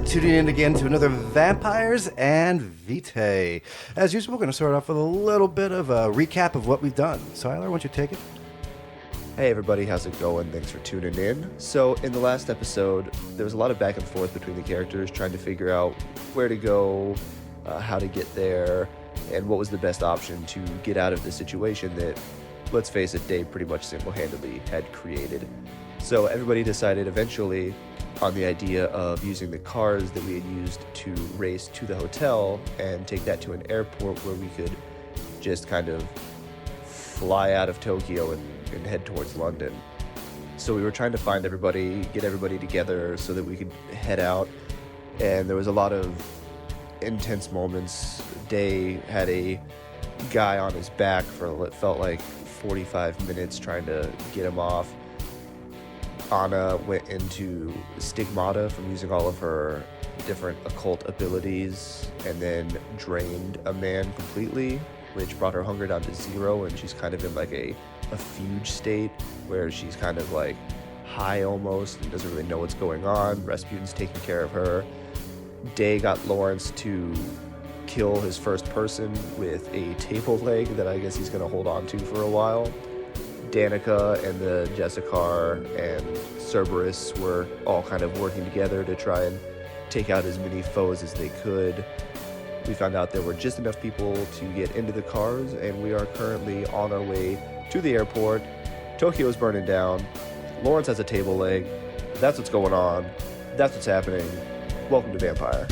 tuning in again to another Vampires and Vitae. As usual, we're going to start off with a little bit of a recap of what we've done. Tyler, why don't you take it? Hey everybody, how's it going? Thanks for tuning in. So in the last episode, there was a lot of back and forth between the characters trying to figure out where to go, how to get there, and what was the best option to get out of the situation that, let's face it, Dave pretty much single-handedly had created. So everybody decided eventually on the idea of using the cars that we had used to race to the hotel and take that to an airport where we could just kind of fly out of Tokyo and head towards London. So we were trying to find everybody, get everybody together so that we could head out. And there was a lot of intense moments. Day had a guy on his back for what felt like 45 minutes trying to get him off. Anna went into stigmata from using all of her different occult abilities and then drained a man completely, which brought her hunger down to 0, and she's kind of in like a fugue state where she's kind of like high almost and doesn't really know what's going on. Rasputin's taking care of her. Day got Lawrence to kill his first person with a table leg that I guess he's going to hold on to for a while. Danika and the Jessicar and Cerberus were all kind of working together to try and take out as many foes as they could. We found out there were just enough people to get into the cars, and we are currently on our way to the airport. Tokyo is burning down. Lawrence has a table leg. That's what's going on. That's what's happening. Welcome to Vampire.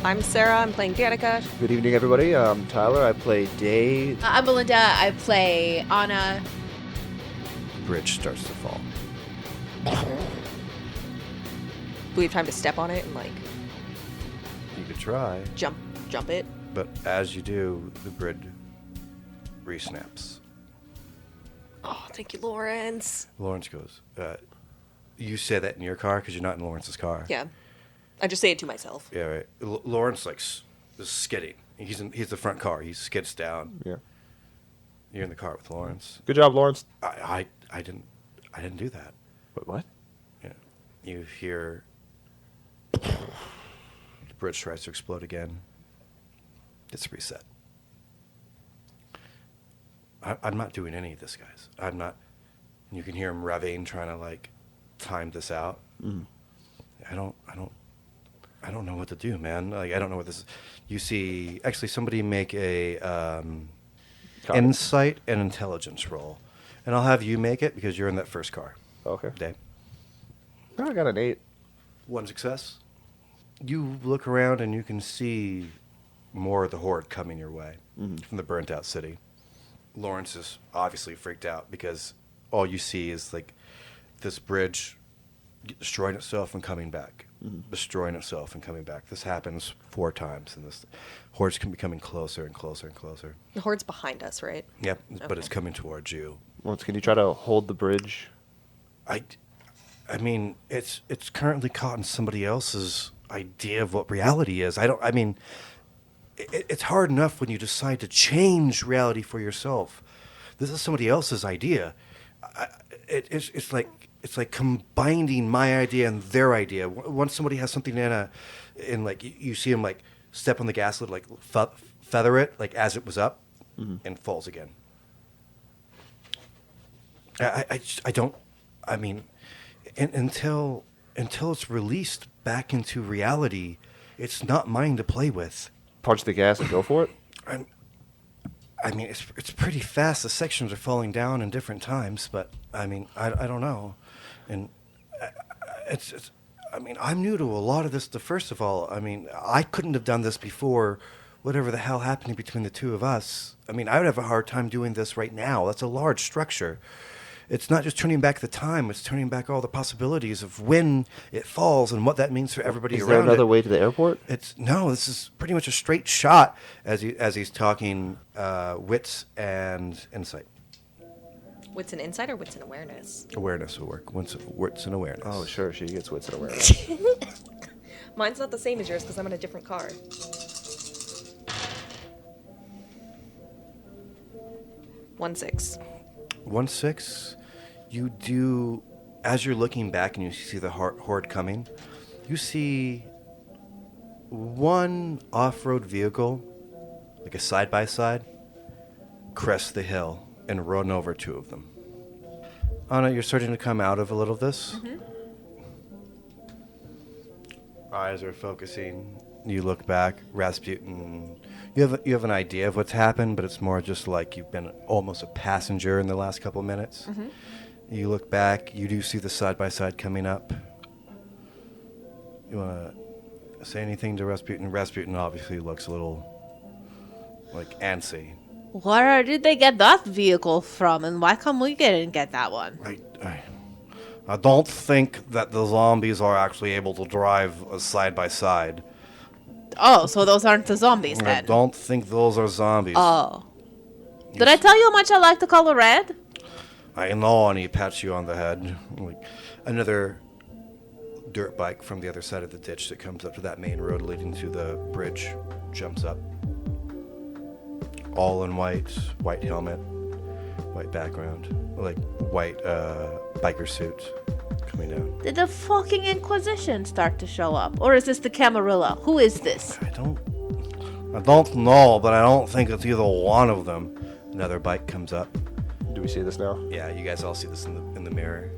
I'm Sarah, I'm playing Danika. Good evening, everybody. I'm Tyler. I play Day. I'm Melinda. I play Anna. Bridge starts to fall. Do we have time to step on it and like You could try, jump it? but as you do, the bridge re-snaps. Oh, thank you, Lawrence. Lawrence goes, you say that in your car because you're not in Lawrence's car. Yeah. I just say it to myself. Yeah, right. Lawrence is skidding. He's the front car. He skids down. Yeah. You're in the car with Lawrence. Good job, Lawrence. I didn't do that. What? Yeah. You hear the bridge tries to explode again. It's reset. I'm not doing any of this, guys. I'm not. You can hear him revving, trying to time this out. Mm. I don't know what to do, man. I don't know what this is. You see, actually, somebody make a insight and intelligence roll. And I'll have you make it because you're in that first car. Okay. Dave. I got an 8. One success. You look around and you can see more of the horde coming your way from the burnt out city. Lawrence is obviously freaked out because all you see is this bridge destroying itself and coming back. Destroying itself and coming back. This happens 4 times, and this horde's becoming closer and closer and closer. The horde's behind us, right? Yep, but Okay. it's coming towards you. Lawrence, can you try to hold the bridge? I mean, it's currently caught in somebody else's idea of what reality is. It's hard enough when you decide to change reality for yourself. This is somebody else's idea. It's like combining my idea and their idea. Once somebody has something you see him step on the gas lid, feather it as it was up, and falls again. Until it's released back into reality, it's not mine to play with. Punch the gas and go for it? It's pretty fast. The sections are falling down in different times, but I don't know. And I'm new to a lot of this. First of all, I couldn't have done this before whatever the hell happened between the two of us. I would have a hard time doing this right now. That's a large structure. it's not just turning back the time, it's turning back all the possibilities of when it falls and what that means for everybody Is around there another it. way to the airport? This is pretty much a straight shot as he's talking wits and insight. Wits and insight or wits and awareness? Awareness will work. Wits and awareness. Oh, sure. She gets wits and awareness. Mine's not the same as yours because I'm in a different car. One six. 1-6. You do, as you're looking back and you see the horde coming, you see one off-road vehicle, like a side-by-side, crest the hill and run over two of them. Anna, you're starting to come out of a little of this. Mm-hmm. Eyes are focusing. You look back, Rasputin. You have an idea of what's happened, but it's more just like you've been almost a passenger in the last couple of minutes. Mm-hmm. You look back. You do see the side-by-side coming up. You want to say anything to Rasputin? Rasputin obviously looks a little like antsy. Where did they get that vehicle from, and why come we didn't get that one? I don't think that the zombies are actually able to drive a side-by-side. Oh, so those aren't the zombies I then? don't think those are zombies. Oh. Did I tell you how much I like the color red? I know, and he pats you on the head. Like another dirt bike from the other side of the ditch that comes up to that main road leading to the bridge jumps up. All in white helmet, white background, like white biker suit coming down. Did the fucking Inquisition start to show up? Or is this the Camarilla? Who is this? I don't know, but I don't think it's either one of them. Another bike comes up. Do we see this now? Yeah, you guys all see this in the mirror.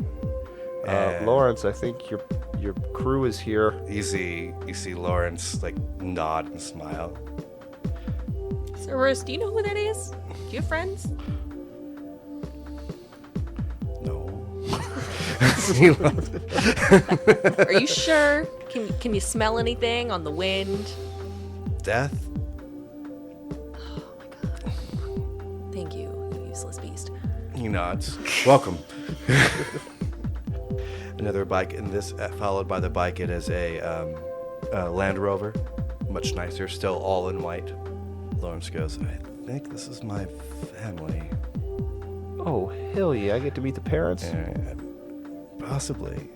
Lawrence, I think your crew is here. You see Lawrence like nod and smile. Cerberus, do you know who that is? Do you have friends? No. Are you sure? Can you smell anything on the wind? Death? Oh my god. Thank you, you useless beast. He nods. Welcome. Another bike, and this followed by the bike. It is a Land Rover, much nicer, still all in white. Lawrence goes, I think this is my family. Oh, hell yeah. I get to meet the parents. Possibly.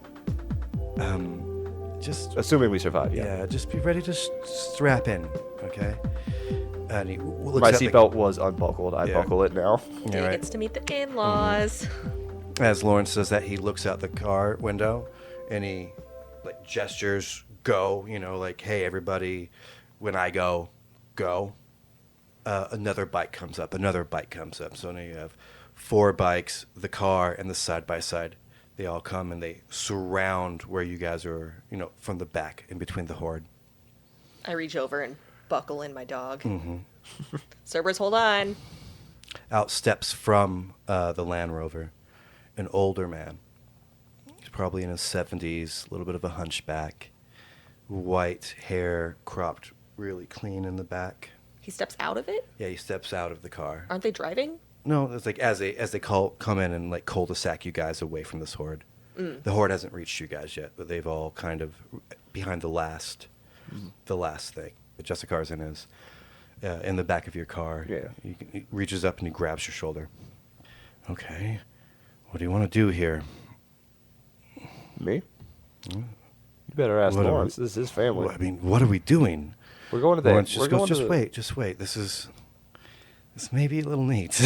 Just Assuming we survive, yeah. yeah, just be ready to strap in, okay? And he looks My at the- seatbelt was unbuckled. I Yeah. buckle it now. He Yeah, right. gets to meet the in-laws. As Lawrence says that, he looks out the car window and he like gestures go, like, hey, everybody, when I go. Another bike comes up. So now you have 4 bikes, the car, and the side-by-side. They all come and they surround where you guys are, from the back in between the horde. I reach over and buckle in my dog. Mm-hmm. Cerberus, hold on. Out steps from the Land Rover an older man. He's probably in his 70s, a little bit of a hunchback, white hair cropped really clean in the back. He steps out of it? Yeah, he steps out of the car. Aren't they driving? No, it's like as they come in and like cul-de-sac you guys away from this horde. The horde hasn't reached you guys yet, but they've all kind of behind the last thing. But Jessica's in the back of your car. Yeah. He reaches up and he grabs your shoulder. Okay, what do you want to do here? Me? You better ask What are Lawrence. we- This is his family. Well, I mean, what are we doing? We're going to the... Lawrence we're just going goes, to just wait. This may be a little neat.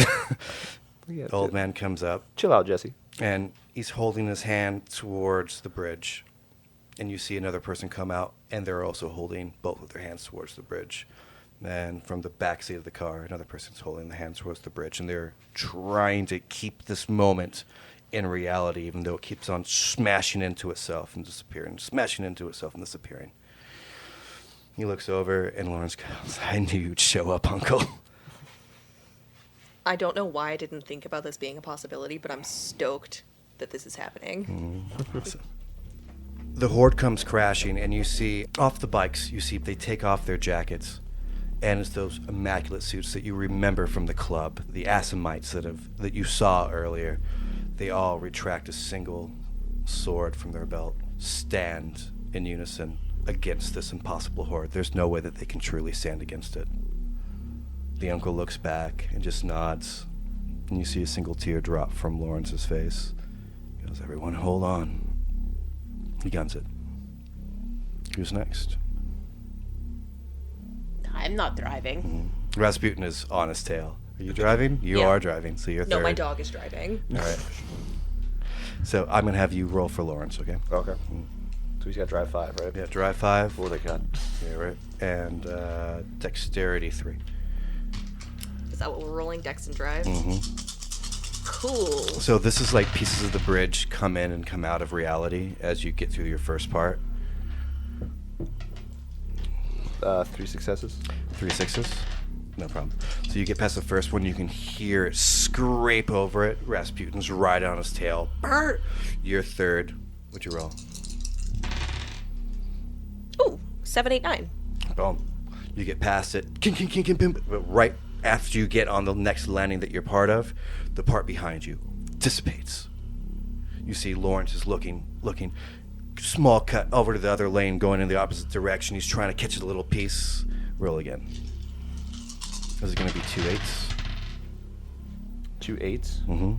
Yeah, The old man comes up. Chill out, Jesse. And he's holding his hand towards the bridge. And you see another person come out, and they're also holding both of their hands towards the bridge. And from the back seat of the car, another person's holding the hand towards the bridge. And they're trying to keep this moment in reality, even though it keeps on smashing into itself and disappearing, smashing into itself and disappearing. He looks over, and Lawrence goes, I knew you'd show up, Uncle. I don't know why I didn't think about this being a possibility, but I'm stoked that this is happening. The horde comes crashing, and you see off the bikes, they take off their jackets, and it's those immaculate suits that you remember from the club, the Assamites that you saw earlier. they all retract a single sword from their belt, stand in unison against this impossible horde. There's no way that they can truly stand against it. The uncle looks back and just nods, and you see a single tear drop from Lawrence's face. He goes, everyone hold on. He guns it. Who's next? I'm not driving. Rasputin is on his tail. Are you driving? You Yeah. are driving, so you're third. No, my dog is driving. All right. So I'm going to have you roll for Lawrence, okay? Okay. So he's got to drive 5, right? Yeah, drive 5. What they got? Yeah, right. And dexterity 3. Is that what we're rolling? Dex and drive? Cool. So this is like pieces of the bridge come in and come out of reality as you get through your first part. 3 successes. 3 6s. No problem. So you get past the first one, you can hear it scrape over it. Rasputin's right on his tail. Bert! You're third. What'd you roll? Ooh, 7, 8, 9. Boom. You get past it. King, king, king, king, king. But right after you get on the next landing that you're part of, the part behind you dissipates. You see Lawrence is looking. Small cut over to the other lane, going in the opposite direction. He's trying to catch a little piece. Roll again. This is going to be 2 8s. 2 8s.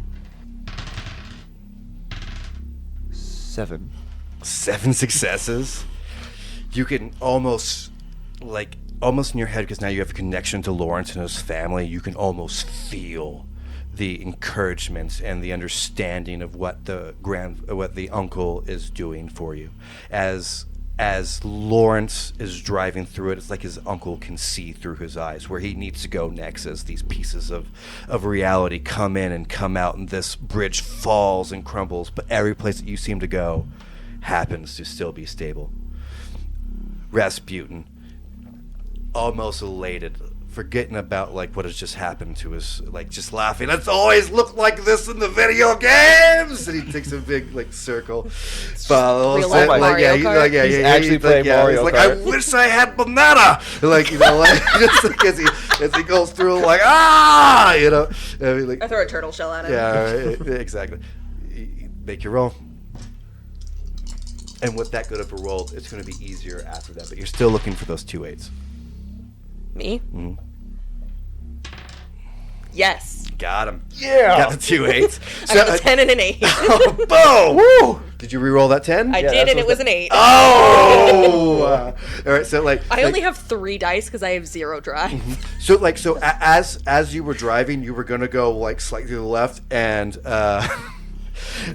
7. 7 successes. You can almost in your head, because now you have a connection to Lawrence and his family, you can almost feel the encouragement and the understanding of what the uncle is doing for you. As Lawrence is driving through it, it's like his uncle can see through his eyes where he needs to go next as these pieces of reality come in and come out, and this bridge falls and crumbles, but every place that you seem to go happens to still be stable. Rasputin, almost elated, forgetting about like what has just happened to us, like just laughing. It's always looked like this in the video games. And he takes a big like circle, follows real life it, Mario Kart. He's actually playing Mario He's like, Kart. I wish I had banana. Like like just like as he goes through, like I mean, like I throw a turtle shell at him. yeah, right, exactly. Make your roll. And with that good of a roll, it's going to be easier after that. But you're still looking for those 2 8s. Me? Mm-hmm. Yes. Got him. Yeah. Got the 2 8s. I got a 10 and an 8. Oh, boom! Woo! Did you re-roll that 10? I did, and it was an 8. Oh! All right, so I only have 3 dice because I have 0 drive. So as you were driving, you were gonna go like slightly to the left, and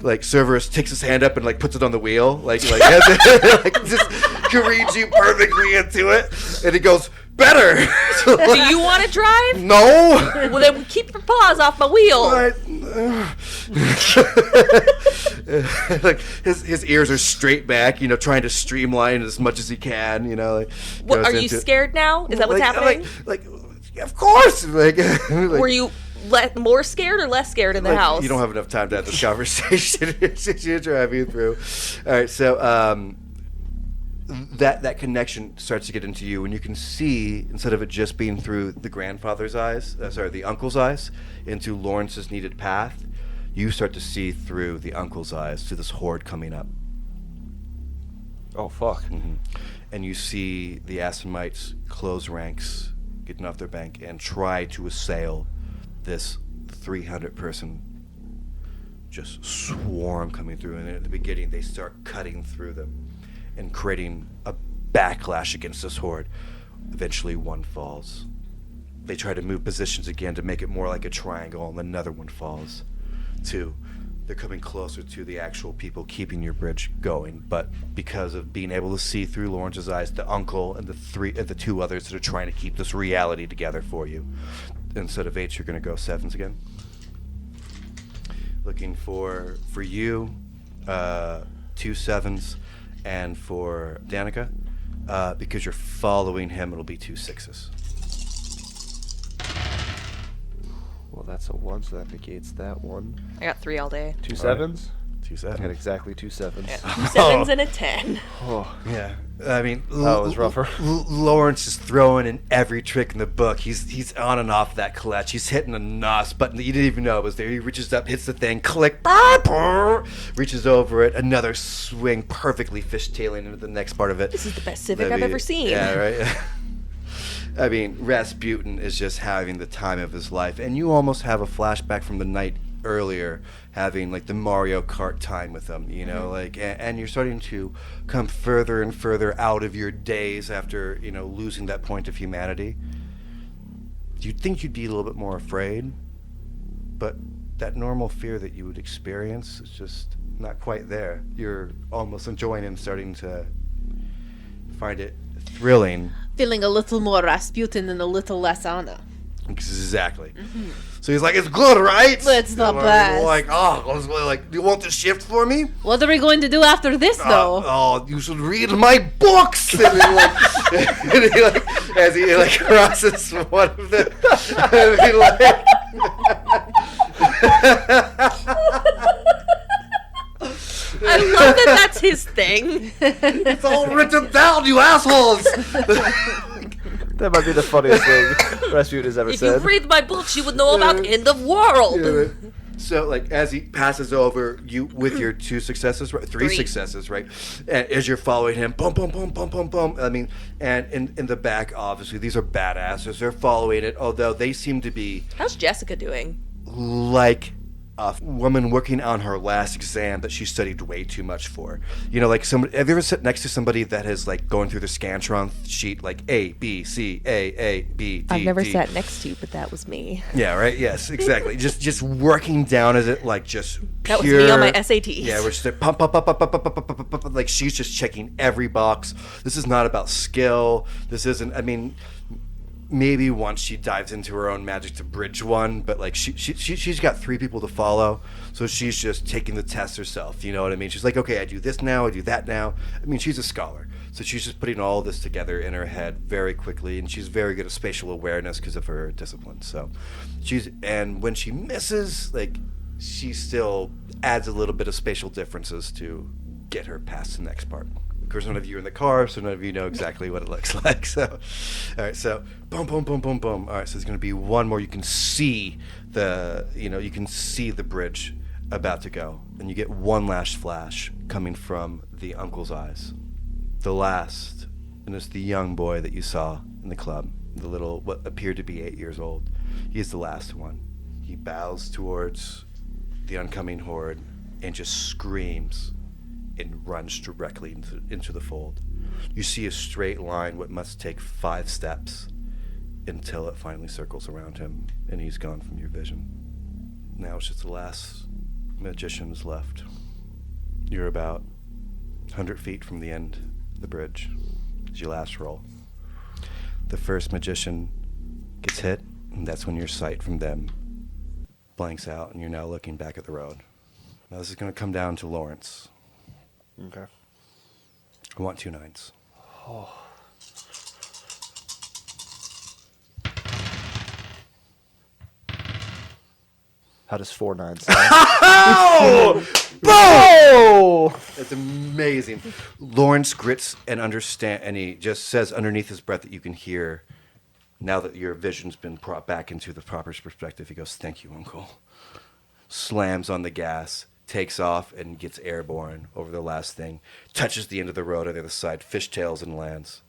like Cerberus takes his hand up and like puts it on the wheel, like just careens you perfectly into it, and he goes, better. Do you want to drive? No. Well, then keep your paws off my wheel. Like his ears are straight back, trying to streamline as much as he can, like. What, goes are you into- scared now? Is that what's happening? Like, of course. Like, Were you more scared or less scared in the house? You don't have enough time to have this conversation. You're driving through. All right, so that connection starts to get into you, and you can see, instead of it just being through the grandfather's eyes, the uncle's eyes, into Lawrence's needed path, you start to see through the uncle's eyes to this horde coming up. Oh, fuck. Mm-hmm. And you see the Assamites close ranks, getting off their bank, and try to assail this 300-person just swarm coming through. And at the beginning, they start cutting through them and creating a backlash against this horde. Eventually, one falls. They try to move positions again to make it more like a triangle, and another one falls. 2. They're coming closer to the actual people keeping your bridge going, but because of being able to see through Lawrence's eyes, the uncle and the 2 others that are trying to keep this reality together for you. Instead of 8s, you're going to go 7s again. Looking for you, 2 7s, and for Danika, because you're following him, it'll be 2 6s. Well, that's a 1, so that negates that one. I got 3 all day. 2 All right. 7s. 2 I sevens. got exactly 2 sevens. Yeah, 2 sevens and a 10. Oh, Yeah, I mean, that was rougher. Lawrence is throwing in every trick in the book. He's on and off that clutch. He's hitting a NOS button that you didn't even know it was there. He reaches up, hits the thing, click, reaches over it, another swing, perfectly fishtailing into the next part of it. This is the best Civic I've ever seen. Yeah, right. I mean, Rasputin is just having the time of his life, and you almost have a flashback from the night earlier, having like the Mario Kart time with him, you know, like, and you're starting to come further and further out of your days after, you know, losing that point of humanity. You'd think you'd be a little bit more afraid, but that normal fear that you would experience is just not quite there. You're almost enjoying it and starting to find it thrilling. Feeling a little more Rasputin and a little less Anna. Exactly. So he's like, it's good, right? It's the And I'm best. like, oh, I was like, do you want to shift for me? What are we going to do after this, though? Oh, you should read my books. And he like, and he like, as he like crosses one of them, and he like, I love that that's his thing. it's all written down, you assholes. That might be the funniest thing Rasputin has ever If you said. read my books, you would know about End of World. Yeah, right. So, like, as he passes over you with your 2 successes, right? 3 Three. successes, right? And as you're following him, boom, boom, boom, boom, boom, boom. I mean, and in the back, obviously, these are badasses. They're following it, although they seem to be How's Jessica doing? like a woman working on her last exam that she studied way too much for. You know, like somebody. Have you ever sit next to somebody that is like going through the Scantron sheet, like A, B, C, A, B, D, I've never D. sat next to you, but that was me. Yeah, right. Yes, exactly. just working down as it like just That was pure. me on my SATs. Yeah, we're just like, pump, pump, pump, pump, pump, pump, pump, pump, pump, like she's just checking every box. This is not about skill. This isn't. I mean, maybe once she dives into her own magic to bridge one, but like she's got 3 people to follow, so she's just taking the test herself. You know what I mean? She's like, okay, I do this now, I do that now. I mean, she's a scholar, so she's just putting all this together in her head very quickly, and she's very good at spatial awareness because of her discipline. So and when she misses, like, she still adds a little bit of spatial differences to get her past the next part. Of course, none of you are in the car, so none of you know exactly what it looks like. So, all right, so boom, boom, boom, boom, boom. All right, so there's going to be one more. You can see you can see the bridge about to go, and you get one last flash coming from the uncle's eyes. The last, and it's the young boy that you saw in the club, the little, what appeared to be 8 years old. He is the last one. He bows towards the oncoming horde and just screams and runs directly into the fold. You see a straight line, what must take 5 steps, until it finally circles around him, and he's gone from your vision. Now it's just the last magicians left. You're about 100 feet from the end of the bridge. It's your last roll. The first magician gets hit, and that's when your sight from them blanks out, and you're now looking back at the road. Now this is going to come down to Lawrence. Okay. I want 2 9s. How does 4 9 sound? Oh! Oh! That's amazing. Lawrence grits and he just says underneath his breath that you can hear, now that your vision's been brought back into the proper perspective, he goes, "Thank you, Uncle." Slams on the gas, takes off, and gets airborne over the last thing. Touches the end of the road on the other side, fishtails and lands.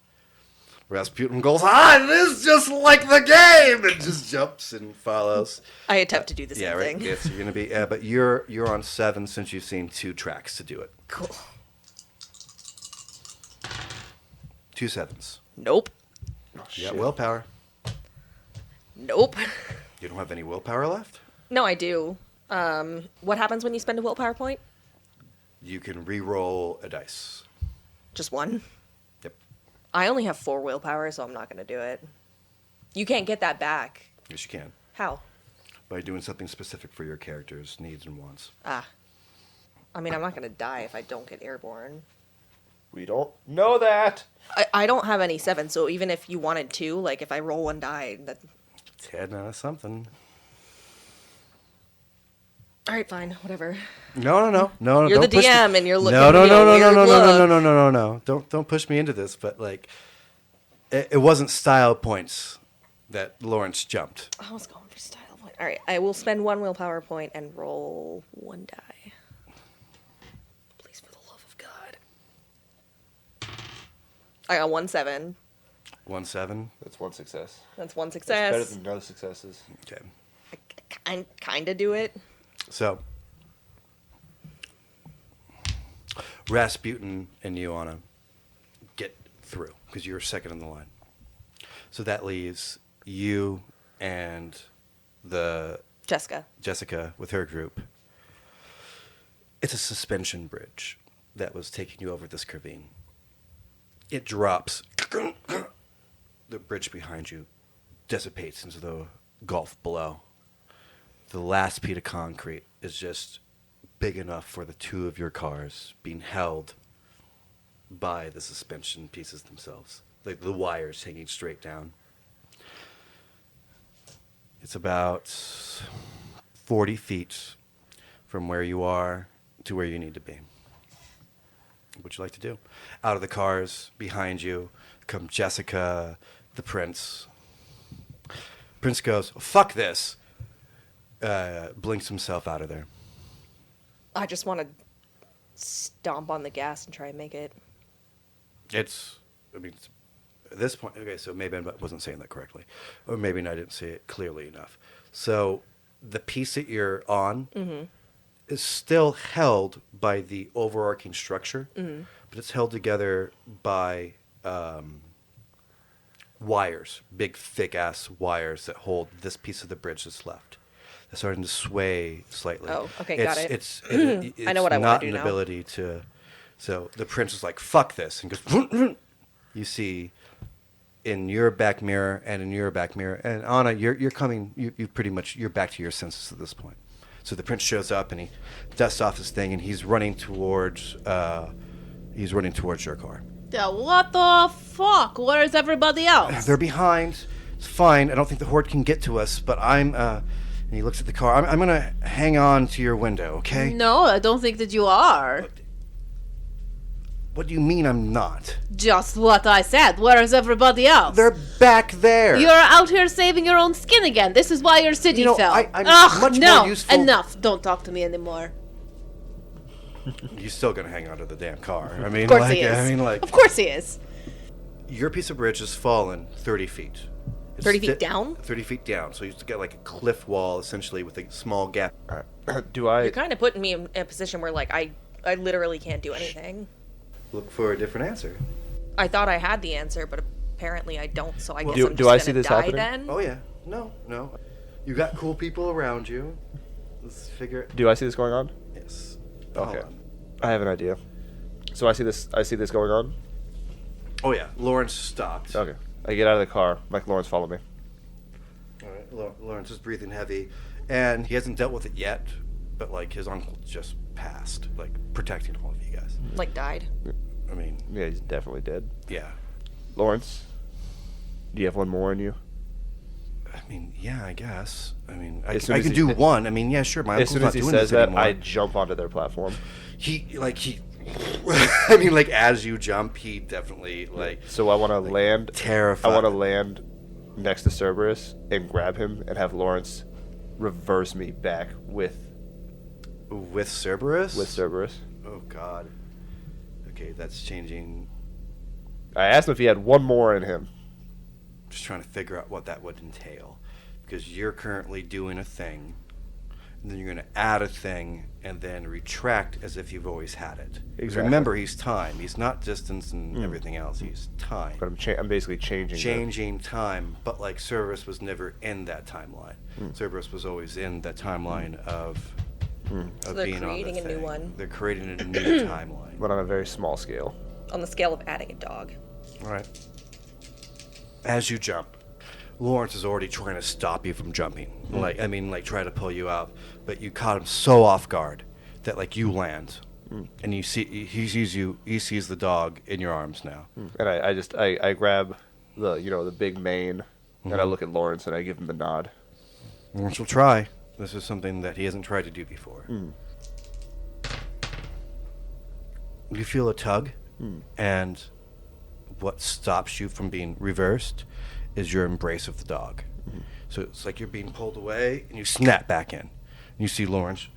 Rasputin goes, it is just like the game, and just jumps and follows. I attempt to do the same Yeah, right. thing. Yes, you're gonna be. But you're on 7 since you've seen 2 tracks to do it. Cool. 2 7s. Nope. You got willpower. Nope. You don't have any willpower left? No, I do. What happens when you spend a willpower point? You can re-roll a dice. Just one? Yep. I only have 4 willpower, so I'm not going to do it. You can't get that back. Yes, you can. How? By doing something specific for your character's needs and wants. Ah. I mean, I'm not going to die if I don't get airborne. We don't know that. I don't have any 7, so even if you wanted to, like, if I roll 1 die, that... 10 out of something. All right, fine, whatever. No. You're the don't push me. DM and you're looking No, at no, me no, a no, no, weird no, no, look. no. Don't push me into this. But like, it wasn't style points that Lawrence jumped. I was going for style point. All right, I will spend 1 willpower point and roll 1 die. Please, for the love of God. I got 1-7. 1-7. That's one success. That's 1 That's success. better than no successes. Okay. I kind of do it. So, Rasputin and you Anna get through because you're second in the line. So that leaves you and the Jessica with her group. It's a suspension bridge that was taking you over this ravine. It drops. The bridge behind you dissipates into the gulf below. The last piece of concrete is just big enough for the two of your cars being held by the suspension pieces themselves, like the wires hanging straight down. It's about 40 feet from where you are to where you need to be. What would you like to do? Out of the cars behind you come Jessica, the prince. Prince goes, "Fuck this." Blinks himself out of there. I just want to stomp on the gas and try and make it. It's at this point, okay, so maybe I wasn't saying that correctly. Or maybe I didn't say it clearly enough. So the piece that you're on is still held by the overarching structure, but it's held together by wires, big, thick-ass wires that hold this piece of the bridge that's left. They're starting to sway slightly. Oh, okay, got it. It's I know what I want not to do an now. ability to... So the prince is like, "Fuck this," and goes... You see in your back mirror and in your back mirror, and Anna, you're coming... You pretty much... You're back to your senses at this point. So the prince shows up, and he dusts off his thing, and he's running towards... He's running towards your car. Yeah, what the fuck? Where's everybody else? They're behind. It's fine. I don't think the horde can get to us, but I'm... and he looks at the car. I'm going to hang on to your window, okay? No, I don't think that you are. What do you mean I'm not? Just what I said. Where is everybody else? They're back there. You're out here saving your own skin again. This is why your city fell. I'm Ugh, much no, more useful. enough. Don't talk to me anymore. You're still going to hang on to the damn car. I mean, Of course like, he is. I mean, like... Of course he is. Your piece of bridge has fallen 30 feet. 30 feet down? 30 feet down. So you've got like a cliff wall, essentially, with a small gap. Do I... You're kind of putting me in a position where, like, I literally can't do anything. Look for a different answer. I thought I had the answer, but apparently I don't, so I guess Do- I'm do just I gonna see this die happening? then? Oh, yeah. No. You got cool people around you. Let's figure it. Do I see this going on? Yes. Okay. Hold on. I have an idea. So I see this going on? Oh, yeah. Lawrence stopped. Okay. I get out of the car. Like, Lawrence, follow me. All right. Lawrence is breathing heavy, and he hasn't dealt with it yet, but, like, his uncle just passed, like, protecting all of you guys. Like, died. I mean, Yeah, he's definitely dead. yeah. Lawrence, do you have one more in you? I mean, yeah, I guess. I mean, I As soon as can he- do one. I mean, yeah, sure. My As uncle's soon not as he doing says this that, anymore. I jump onto their platform. He I mean, like, as you jump, he definitely, like, So I want to land. terrified. I want to land next to Cerberus and grab him and have Lawrence reverse me back with With Cerberus? Cerberus. Oh, God. Okay, that's changing. I asked him if he had one more in him. Just trying to figure out what that would entail. Because you're currently doing a thing, and then you're going to add a thing, and then retract as if you've always had it. 'Cause Exactly. remember, he's time. He's not distance and everything else. He's time. But I'm basically changing. Changing time, but like Cerberus was never in that timeline. Hmm. Cerberus was always in that timeline of they're being creating on the a new thing. one. They're creating a new timeline. But on a very small scale. On the scale of adding a dog. All right. As you jump, Lawrence is already trying to stop you from jumping. Like try to pull you out, but you caught him so off guard that like you land, and you see he sees you. He sees the dog in your arms now. And I grab the big mane and I look at Lawrence and I give him the nod. Lawrence will try. This is something that he hasn't tried to do before. You feel a tug, and what stops you from being reversed is your embrace of the dog. So it's like you're being pulled away, and you snap back in. And you see Lawrence.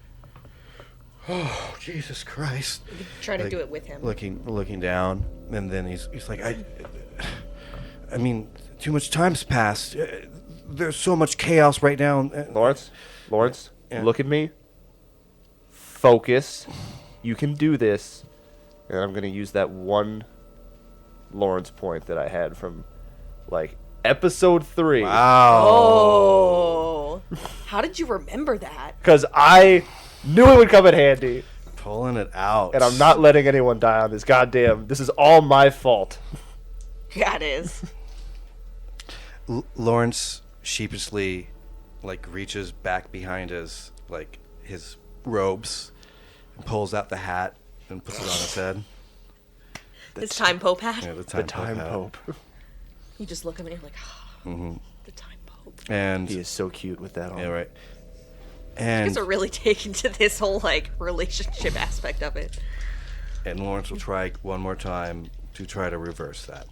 Oh, Jesus Christ! Try to do it with him. Looking down, and then he's like, I mean, too much time's passed. There's so much chaos right now. Lawrence, Yeah. look at me. Focus. You can do this. And I'm going to use that one Lawrence point that I had from, like, episode 3. Wow. Oh. How did you remember that? Because I knew it would come in handy. Pulling it out. And I'm not letting anyone die on this. Goddamn, this is all my fault. Yeah, it is. Lawrence sheepishly, like, reaches back behind his robes and pulls out the hat and puts it on his head. This time Pope hat. Yeah, The time hat. pope. You just look at me and you're like, the time Pope. And He is so cute with that on. yeah, right. You And guys are really taken to this whole, like, relationship aspect of it. and Lawrence will try one more time to try to reverse that.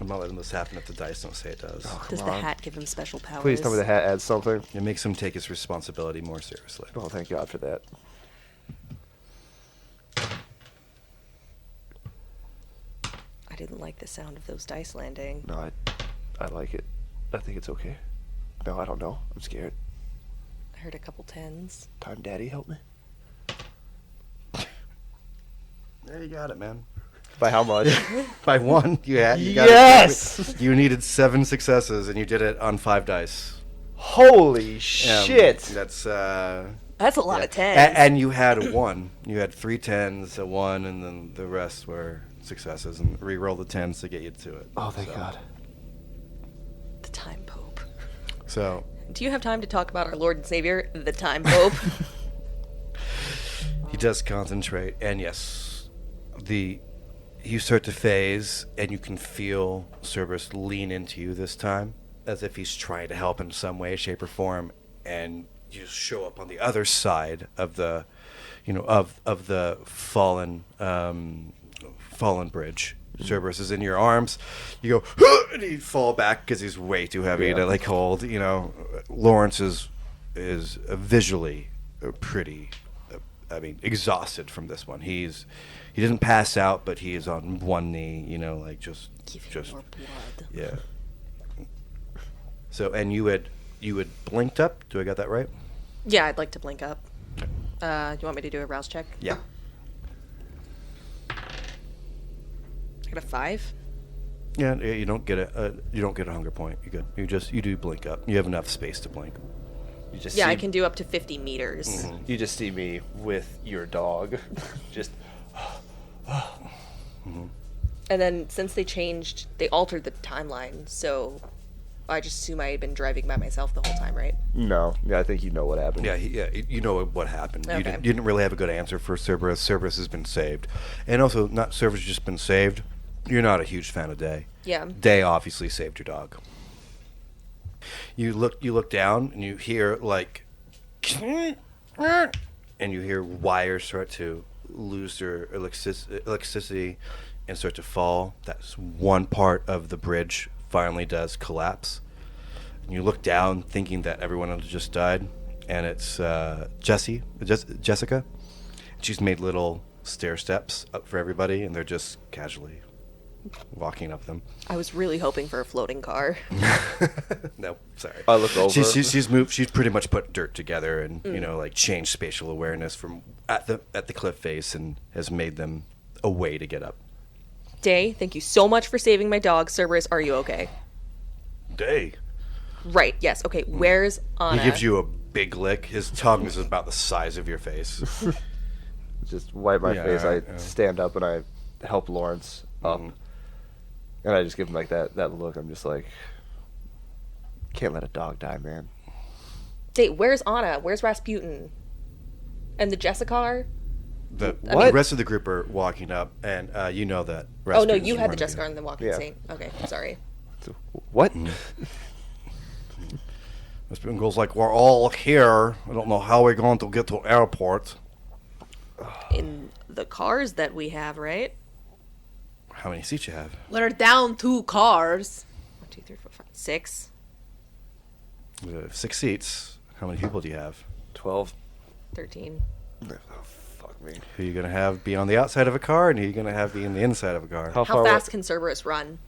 I'm not letting this happen if the dice don't say it does. Does Come the on. hat give him special powers? Please tell me the hat adds something. It makes him take his responsibility more seriously. Oh, thank God for that. I didn't like the sound of those dice landing. No, I like it. I think it's okay. No, I don't know. I'm scared. I heard a couple tens. Time Daddy help me. There you got it, man. By how much? By one, you got Yes! it. You needed 7 successes, and you did it on 5 dice. Holy shit! That's That's a lot yeah. of tens. And you had a 1. You had 3 tens, a 1, and then the rest were successes. And re-roll the 10s to get you to it. Oh, thank God. The time Pope. So Do you have time to talk about our Lord and Savior, the time Pope? he does concentrate, and yes, you start to phase, and you can feel Cerberus lean into you this time, as if he's trying to help in some way, shape, or form, and you show up on the other side of the, of the fallen bridge. Cerberus is in your arms. You go, "Huh!" and you fall back because he's way too heavy to hold. Lawrence is visually pretty, exhausted from this one. He doesn't pass out, but he is on one knee. Just Give him more blood. yeah. So, and you had blinked up. Do I got that right? Yeah, I'd like to blink up. Do you want me to do a rouse check? Yeah. I got a 5. Yeah, you don't get a hunger point. You're good. You do blink up. You have enough space to blink. You just Yeah, see, I can do up to 50 meters. You just see me with your dog. Just. And then since they altered the timeline, so I just assume I had been driving by myself the whole time, right? No. Yeah, I think you know what happened. Yeah, you know what happened. Okay. You didn't really have a good answer for Cerberus. Cerberus has been saved. And also, not Cerberus has just been saved. You're not a huge fan of Day. Yeah. Day obviously saved your dog. You look down, and you hear, and you hear wires start to lose their electricity and start to fall. That's one part of the bridge finally does collapse. And you look down thinking that everyone else just died, and it's Jessica. She's made little stair steps up for everybody, and they're just casually walking up them. I was really hoping for a floating car. No, sorry. I look over. She's moved. She's pretty much put dirt together and changed spatial awareness from at the cliff face and has made them a way to get up. Day, thank you so much for saving my dog. Cerberus, are you okay? Day. Right, yes. Okay, where's Anna? He gives you a big lick. His tongue is about the size of your face. Just wipe my Yeah, face. yeah. I stand up and I help Lawrence up. And I just give him that look. I'm just like, can't let a dog die, man. Day, where's Anna? Where's Rasputin? And the Jessica? The What? rest of the group are walking up, and you know that. Oh, no, Rasputin's you had the running Jessica in. and the walking Yeah. saint. Okay, sorry. So, what? Rasputin goes like, we're all here. I don't know how we're going to get to airport. In the cars that we have, right? How many seats you have? We're down 2 cars. 1, 2, 3, 4, 5, 6. You have 6 seats. How many people do you have? 12. 13. Oh, fuck me. Who are you going to have be on the outside of a car, and who are you going to have be in the inside of a car? How How far fast away, can Cerberus run?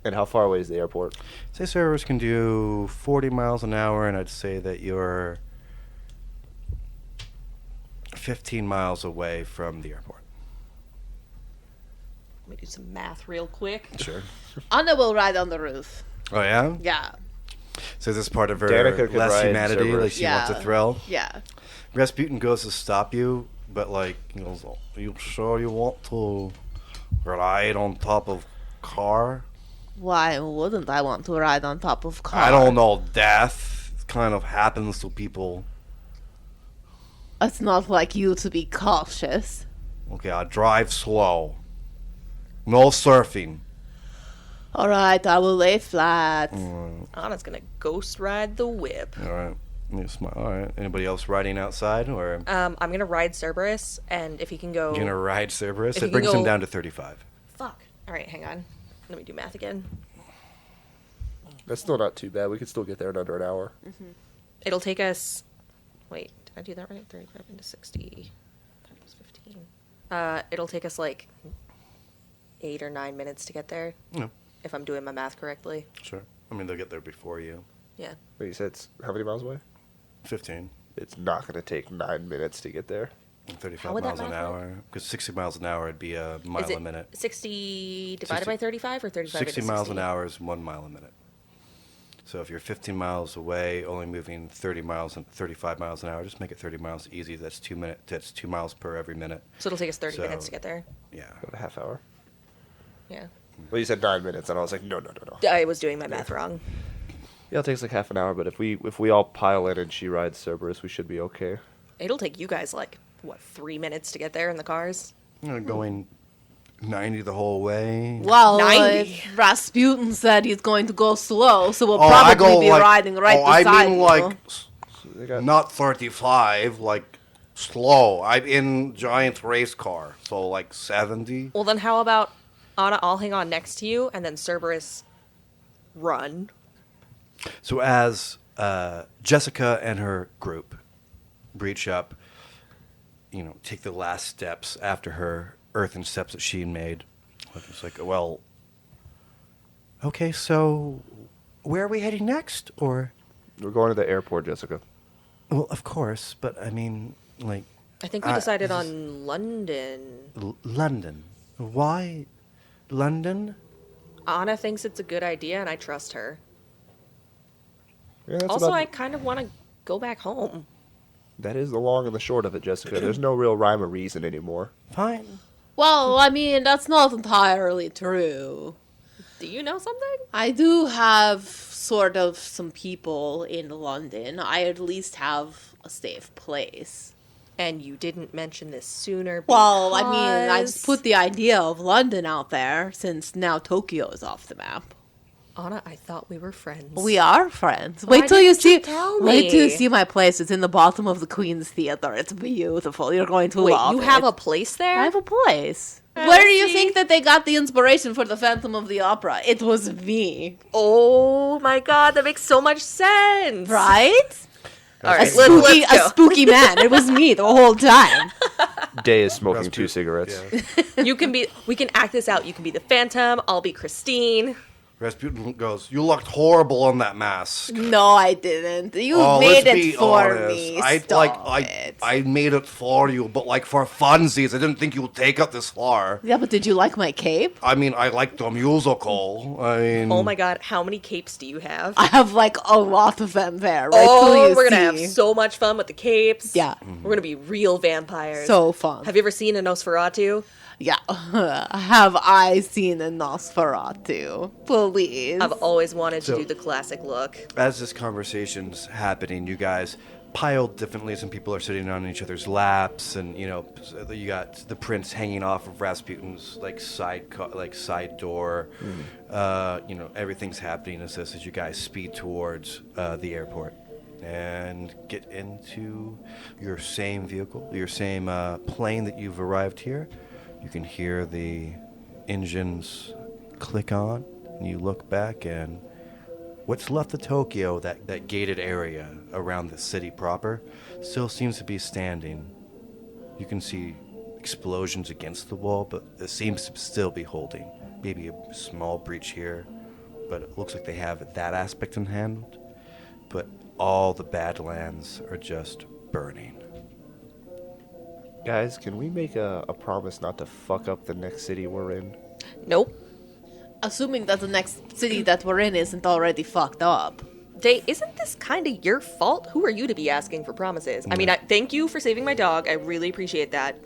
and how far away is the airport? Say servers can do 40 miles an hour, and I'd say that you're 15 miles away from the airport. Let me do some math real quick. Sure. Anna will ride on the roof. Oh, yeah? Yeah. So is this part of her Danica could less ride humanity? Cerberus. Like she wants a thrill? Yeah. Rasputin goes to stop you, but like, he goes, you sure you want to ride on top of car? Why wouldn't I want to ride on top of car? I don't know. Death kind of happens to people. It's not like you to be cautious. Okay, I'll drive slow. No surfing. Alright, I will lay flat. Anna's gonna ghost ride the whip. All right. All right. Anybody else riding outside, or I'm gonna ride Cerberus, and if he can go. you're gonna ride Cerberus? If It you can brings him go- down to 35. Fuck. All right, hang on. Let me do math again. That's still not too bad. We could still get there in under an hour. It'll take us. Wait, did I do that right? 35 into 60 times 15. It'll take us like 8 or 9 minutes to get there, No, if I'm doing my math correctly. sure. I mean, they'll get there before you. Yeah. Wait, you said it's how many miles away? 15 It's not going to take 9 minutes to get there. and 35 How would that miles an math work? hour. Because 60 miles an hour would be a mile Is it a minute. 60 divided 60 by 35 or 35 60 into miles 60? an hour is 1 mile a minute. So if you're 15 miles away, only moving 30 miles and 35 miles an hour, just make it 30 miles easy. That's 2 minutes. That's 2 miles per every minute. So it'll take us 30 So- minutes to get there. Yeah. About a half hour. Yeah. Well, you said 9 minutes, and I was like, no. I was doing my math wrong. Yeah, it takes like half an hour, but if we all pile in and she rides Cerberus, we should be okay. It'll take you guys like, what, 3 minutes to get there in the cars? Going 90 the whole way. Well, 90. if Rasputin said he's going to go slow, so we'll Oh, I probably go be like, riding right oh, I beside mean you. like They got not 35, like slow. I'm in giant race car, so like 70. Well, then how about Anna, I'll hang on next to you, and then Cerberus run. So as Jessica and her group breach up, take the last steps after her earthen steps that she made. It's like, well, okay, so where are we heading next? Or, We're going to the airport, Jessica. well, of course, but I mean, like, I think we decided this is on London. London. Why London? Anna thinks it's a good idea, and I trust her. Yeah, that's Also, about- I kind of want to go back home. that is the long and the short of it, Jessica. There's no real rhyme or reason anymore. Fine. Well, I mean, that's not entirely true. Do you know something? I do have sort of some people in London. I at least have a safe place. And you didn't mention this sooner. Well, I mean, I just because- put the idea of London out there since now Tokyo is off the map. Anna, I thought we were friends. We are friends. Why Wait till you didn't you see. tell Wait till you me? see my place. It's in the bottom of the Queen's Theater. It's beautiful. You're going to Wait, love you it. have a place there? I have a place. Yeah, Where do you see? think that they got the inspiration for the Phantom of the Opera? It was me, Oh my god, that makes so much sense. right? All A right, spooky, let's a go. spooky man. It was me the whole time. Day is smoking Rasputin. 2 cigarettes. Yeah. We can act this out. You can be the Phantom. I'll be Christine. Rasputin goes, you looked horrible on that mask. No, I didn't. You Oh, made let's it be for honest. me. I Stop it. made it for you, but like for funsies. I didn't think you would take it this far. Yeah, but did you like my cape? I mean, I like the musical. I mean, Oh my god, how many capes do you have? I have like a lot of them there. Right till Oh, you we're gonna see. have so much fun with the capes. Yeah. We're gonna be real vampires. So fun. Have you ever seen a Nosferatu? Yeah. Have I seen a Nosferatu? Please. I've always wanted to So- do the classic look. as this conversation's happening, you guys piled differently. Some people are sitting on each other's laps, and you got the prince hanging off of Rasputin's side door. Everything's happening as you guys speed towards the airport. and get into your same vehicle, your same plane that you've arrived here. You can hear the engines click on, and you look back, and what's left of Tokyo, that gated area around the city proper, still seems to be standing. You can see explosions against the wall, but it seems to still be holding. Maybe a small breach here, but it looks like they have that aspect in hand. But all the Badlands are just burning. Guys, can we make a promise not to fuck up the next city we're in? Nope. Assuming that the next city that we're in isn't already fucked up. Day, isn't this kind of your fault? Who are you to be asking for promises? I mean, thank you for saving my dog. I really appreciate that.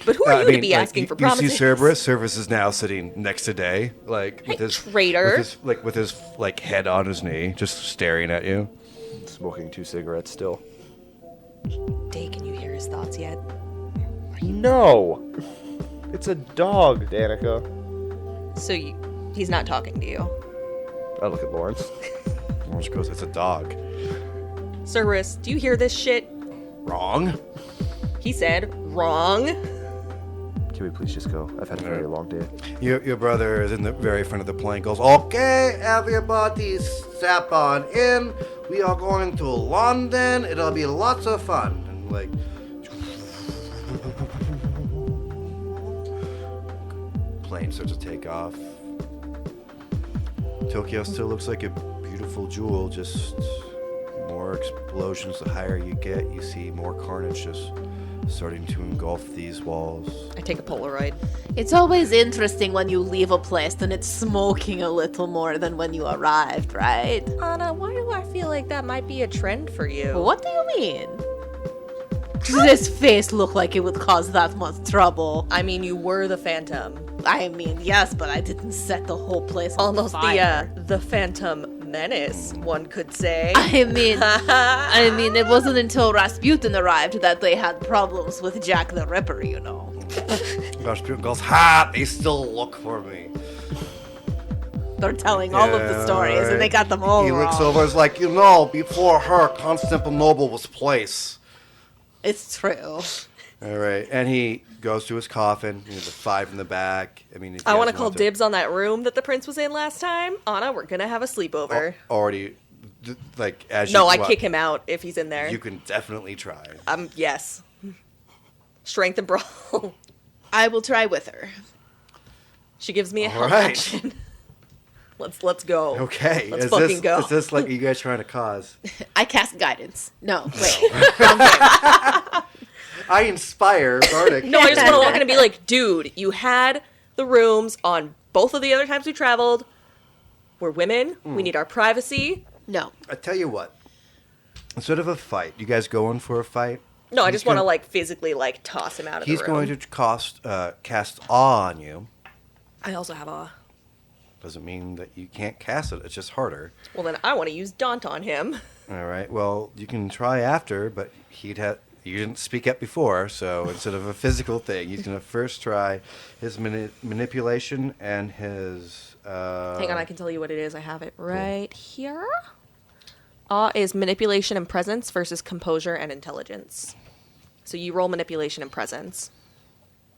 But who are you to be asking for promises? You see Cerberus? Cerberus is now sitting next to Day, like Hey, traitor. with his head on his knee, just staring at you. Smoking 2 cigarettes still. Day, can you hear his thoughts yet? No! It's a dog, Danika. So he's not talking to you. I look at Lawrence. Orange goes, it's a dog. Cerberus, do you hear this shit? Wrong. He said, wrong. Can we please just go? I've had a very long day. Your brother is in the very front of the plane, goes, okay, everybody strap on in. We are going to London. It'll be lots of fun. And like, plane starts to take off. Tokyo still looks like a beautiful jewel, just more explosions. The higher you get, you see more carnage just starting to engulf these walls. I take a Polaroid. It's always interesting when you leave a place and it's smoking a little more than when you arrived, right? Anna, why do I feel like that might be a trend for you? What do you mean? Does his face look like it would cause that much trouble? I mean, you were the Phantom. I mean, yes, but I didn't set the whole place on Almost fire. the Phantom Menace, one could say. I mean, it wasn't until Rasputin arrived that they had problems with Jack the Ripper, you know. Rasputin goes, ha! They still look for me. They're telling all of the stories, and they got them all He wrong. looks over, is like, before her, Constantinople was place. It's true. All right, and he goes to his coffin. The 5 in the back. I mean, if I you want to guys call dibs on that room that the prince was in last time. Anna, we're gonna have a sleepover. Already, like as No, you, I kick him out if he's in there. You can definitely try. Yes. Strength and brawl. I will try with her. She gives me a All help right. action. Let's go. Okay, Let's is fucking this go. is this like you guys trying to cause? I cast guidance. No, wait. I inspire Bardic. No, I just want to walk in and be like, dude, you had the rooms on both of the other times we traveled. We're women. We need our privacy. No. I tell you what. Instead of a fight, you guys going for a fight? No, I He's just want to gonna- like physically like toss him out of the He's room. going to cast awe on you. I also have a. Doesn't mean that you can't cast it. It's just harder. Well, then I want to use Daunt on him. All right. Well, you can try after, but you didn't speak up before, so instead of a physical thing, he's going to first try his manipulation and his. Hang on, I can tell you what it is. I have it right here. Awe is manipulation and presence versus composure and intelligence. So you roll manipulation and presence.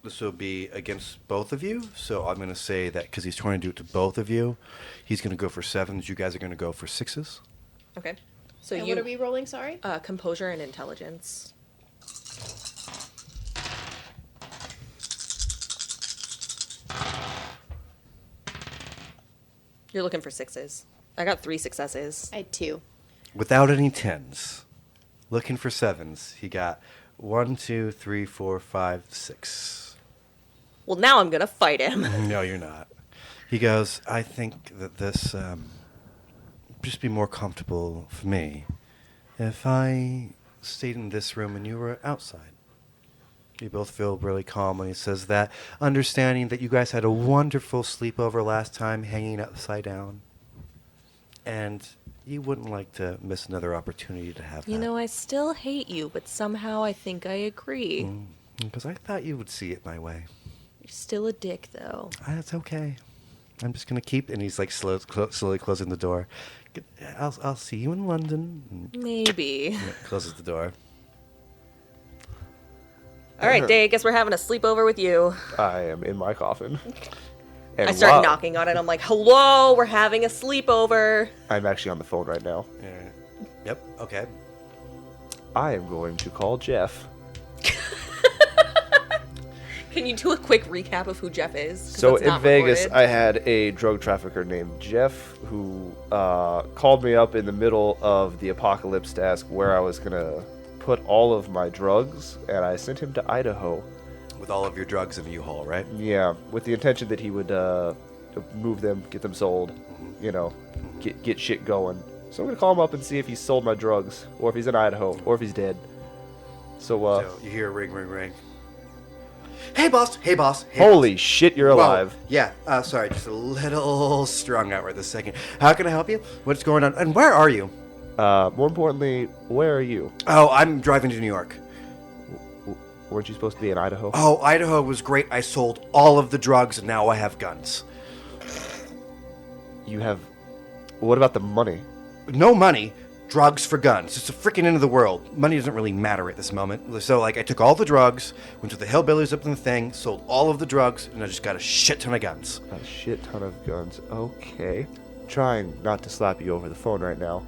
This will be against both of you, so I'm going to say that because he's trying to do it to both of you, he's going to go for 7s. You guys are going to go for 6s. Okay. So And you what are we rolling, sorry? composure and intelligence. You're looking for 6s. I got 3 successes. I had 2. Without any 10s. Looking for 7s. He got 1, 2, 3, 4, 5, 6. Well, now I'm gonna fight him. No, you're not. He goes, I think that this just be more comfortable for me if I stayed in this room and you were outside. You both feel really calm when he says that, understanding that you guys had a wonderful sleepover last time hanging upside down. And you wouldn't like to miss another opportunity to have that. You know, I still hate you, but somehow I think I agree. Because I thought you would see it my way. You're still a dick, though. That's okay. I'm just going to keep... And he's like slowly closing the door. I'll see you in London. And Maybe. closes the door. All right, Day, I guess we're having a sleepover with you. I am in my coffin. And I start wow, knocking on it. I'm like, hello, we're having a sleepover. I'm actually on the phone right now. Yep. Okay. I am going to call Jeff. Can you do a quick recap of who Jeff is? 'Cause So that's in not Vegas, recorded. I had a drug trafficker named Jeff who called me up in the middle of the apocalypse to ask where I was going to put all of my drugs, and I sent him to Idaho. With all of your drugs in a U-Haul, right? Yeah, with the intention that he would move them, get them sold, you know, get shit going. So I'm going to call him up and see if he sold my drugs, or if he's in Idaho, or if he's dead. So, So you hear ring, ring, ring. Hey, boss. Hey, boss. Hey, holy shit, you're Whoa. alive. Yeah. Sorry, just a little strung out right this second. How can I help you? What's going on? And where are you? More importantly, where are you? Oh, I'm driving to New York. Weren't you supposed to be in Idaho? Oh, Idaho was great. I sold all of the drugs, and now I have guns. You have... What about the money? No money, drugs for guns. It's the freaking end of the world. Money doesn't really matter at this moment. So, like, I took all the drugs, went to the hillbillies up in the thing, sold all of the drugs, and I just got a shit ton of guns. A shit ton of guns. Okay. Trying not to slap you over the phone right now.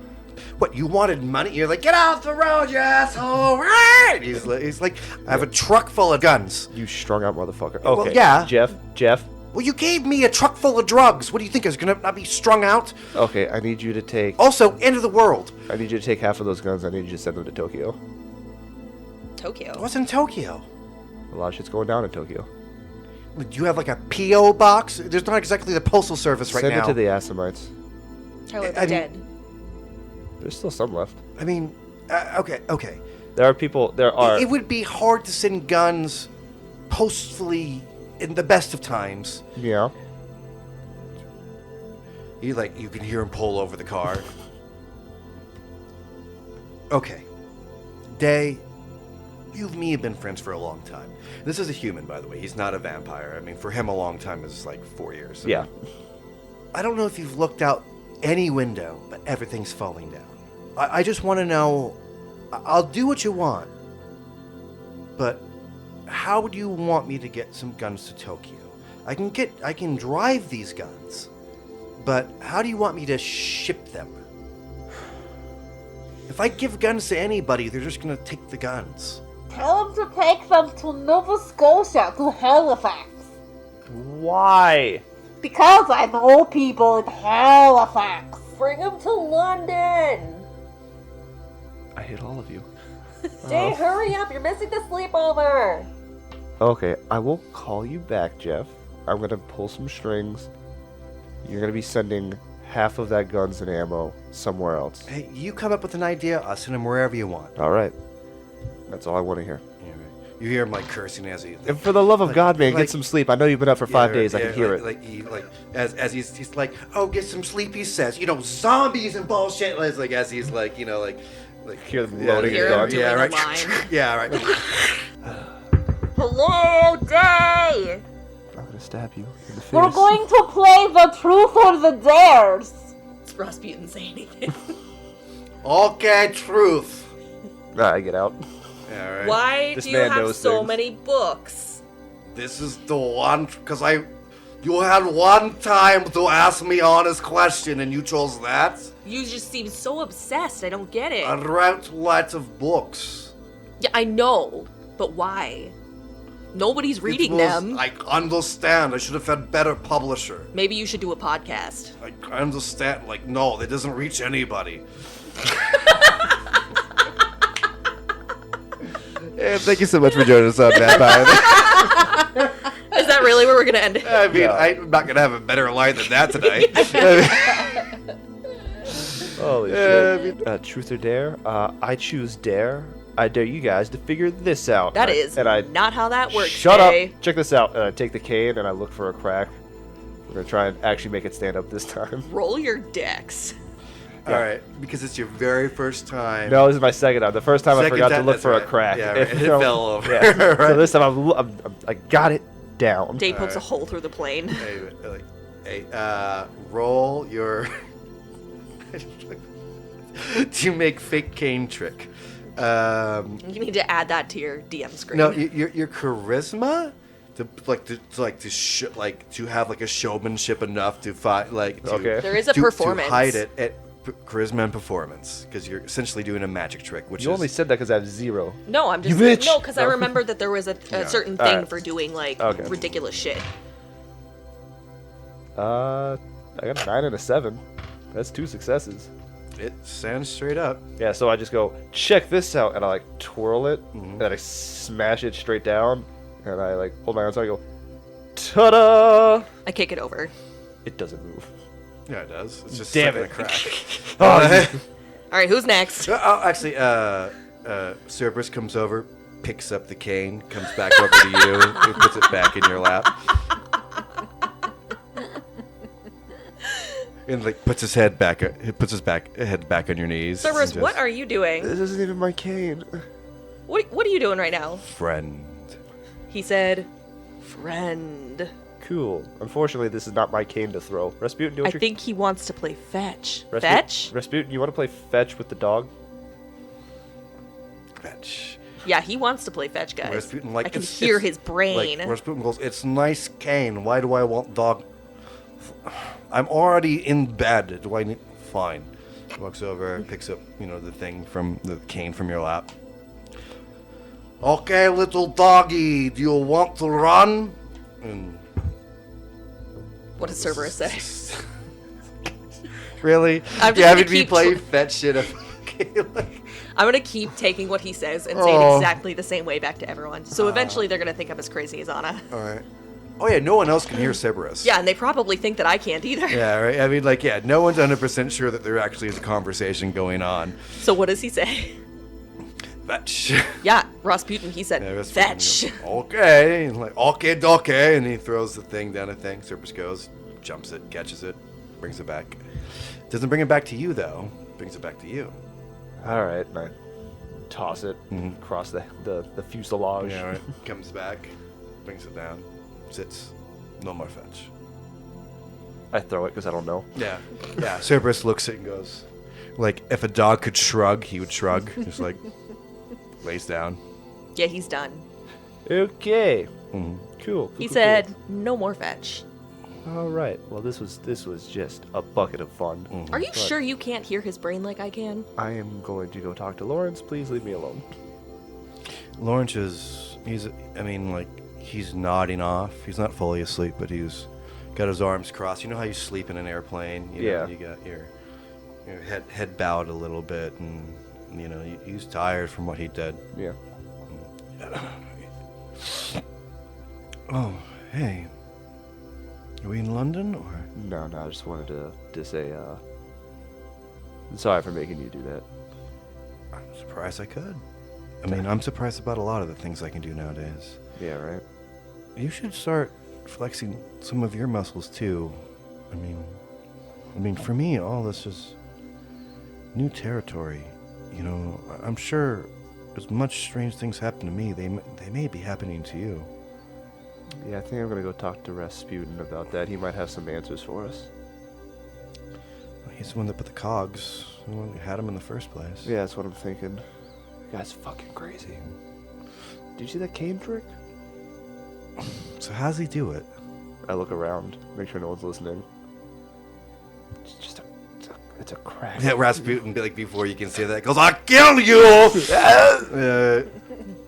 What, you wanted money? You're like, get off the road, you asshole! Right? He's like, I have a truck full of guns. You strung out motherfucker. Okay. Well, yeah. Jeff. Well, you gave me a truck full of drugs. What do you think? I was gonna not be strung out? Okay, I need you to take... Also, end of the world. I need you to take half of those guns. I need you to send them to Tokyo. Tokyo. What's in Tokyo? A lot of shit's going down in Tokyo. Do you have like a P.O. box? There's not exactly the postal service right Send now. it to the Assamites. Tyler, I they're mean- dead. There's still some left. I mean, okay. There are people... There are... It would be hard to send guns postfully in the best of times. Yeah. You can hear him pull over the car. Okay. Day, you and me have been friends for a long time. This is a human, by the way. He's not a vampire. I mean, for him, a long time is like 4 years. Yeah. I don't know if you've looked out any window, but everything's falling down. I just want to know, I'll do what you want, but how would you want me to get some guns to Tokyo? I can drive these guns, but how do you want me to ship them? If I give guns to anybody, they're just gonna take the guns. Tell him to take them to Nova Scotia, to Halifax. Why? Because I know people in Halifax. Bring him to London. I hate all of you. Day, hurry up! You're missing the sleepover. Okay, I will call you back, Jeff. I'm gonna pull some strings. You're gonna be sending half of that guns and ammo somewhere else. Hey, you come up with an idea, I'll send them wherever you want. All right. That's all I want to hear. Yeah, right. You hear him like cursing as he. And for the love of Like- God, man, like- get some sleep. I know you've been up for 5 days. I can hear it. As he's like, oh, get some sleep. He says, zombies and bullshit. It's like as he's like, Hear them loading Hear his him gun. doing yeah, a right. line. Yeah, right. Hello, Day. I'm gonna stab you in the face. We're going to play the truth or the dares. It's Rasputin say anything. Okay, truth. I get out. Yeah, right. Why This do you man have knows so things. many books? This is the one because you had one time to ask me honest question and you chose that. You just seem so obsessed. I don't get it. I wrote lots of books. Yeah, I know, but why? Nobody's reading them. I understand. I should have had better publisher. Maybe you should do a podcast. I understand. No, that doesn't reach anybody. And thank you so much for joining us on Vampire. Is that really where we're gonna end it? I mean, I'm not gonna have a better line than that tonight. Holy shit. Truth or dare? I choose dare. I dare you guys to figure this out. That is and I not how that works. Shut Jay. up. Check this out. I take the cane and I look for a crack. We're gonna try and actually make it stand up this time. Roll your decks. All right, because it's your very first time. No, this is my second time. The first time I Second forgot to time, look that's for a right. crack. Yeah, right. It fell over. Yeah. So Right. this time I got it down. Day pokes Alright. a hole through the plane. Hey, roll your. Do you make fake cane trick? You need to add that to your DM screen. No, your charisma to have like a showmanship enough to Okay. There is a to performance. hide it at charisma and performance because you're essentially doing a magic trick, which You is only said that because I have 0. No, I'm just You bitch! no, because I No. remembered that there was a Yeah. certain thing Alright. for doing like Okay. ridiculous shit. I got a 9 and a 7. That's 2 successes. it stands straight up. Yeah, so I just go, check this out, and I like twirl it, Mhm. and then I smash it straight down, and I like hold my arms out and I go, ta-da! I kick it over. It doesn't move. Yeah, it does. It's just Damn stuck in it. a crack. All right, who's next? Actually, Cerberus comes over, picks up the cane, comes back over to you, and puts it back in your lap. And like puts his head back. He puts his head back on your knees. Cerberus, and what just, are you doing? This isn't even my cane. What are you doing right now? friend? He said, "Friend." Cool. Unfortunately, this is not my cane to throw. Rasputin, do you I want your... think he wants to play fetch. Rasputin, Fetch? Rasputin, you want to play fetch with the dog? Fetch. Yeah, he wants to play fetch, guys. Rasputin, like, I can it's- hear it's- his brain. Like Rasputin goes, "It's nice cane. Why do I want dog? I'm already in bed. Do I need? Fine." He walks over, picks up, the thing from the cane from your lap. Okay, little doggy, do you want to run? And What does Cerberus say? really? I'm just You gonna having me keep play tr- fetch shit? Like, I'm gonna keep taking what he says and say it Oh. exactly the same way back to everyone. So eventually they're gonna think I'm as crazy as Anna. all right. Oh yeah, no one else can hear Cerberus. Yeah, and they probably think that I can't either. Yeah, right. I mean, no one's 100% sure that there actually is a conversation going on. So what does he say? Fetch. Yeah, Rasputin, he said, Yeah, Rasputin fetch. goes, okay, and like okay, doke, and he throws the thing down a thing. Cerberus goes, jumps it, catches it, brings it back. Doesn't bring it back to you though. Brings it back to you. All right, and I toss it Mhm. across the fuselage. Yeah, right. Comes back, brings it down, sits. No more fetch. I throw it because I don't know. Yeah, yeah. Cerberus looks at it and goes, like if a dog could shrug, he would shrug. Just like lays down. Yeah, he's done. Okay. Mhm. Cool. He said, no more fetch. All right. Well, this was just a bucket of fun. Are you But sure you can't hear his brain like I can? I am going to go talk to Lawrence. Please leave me alone. Lawrence he's nodding off. He's not fully asleep, but he's got his arms crossed. You know how you sleep in an airplane? You know, Yeah. You got your head bowed a little bit, and he's tired from what he did. Yeah. Oh, hey. Are we in London or? No, I just wanted to say, sorry for making you do that. I'm surprised I could. I mean, I'm surprised about a lot of the things I can do nowadays. Yeah, right? You should start flexing some of your muscles too. I mean, for me, all this is new territory. I'm sure as much strange things happen to me, they may be happening to you. Yeah, I think I'm going to go talk to Rasputin about that. He might have some answers for us. He's the one that put the cogs, the one who had him in the first place. Yeah, that's what I'm thinking. The guy's fucking crazy. Did you see that cane trick? So how's he do it? I look around, make sure no one's listening. It's a crack. Yeah, Rasputin, before you can say that, goes, "I'll kill you!"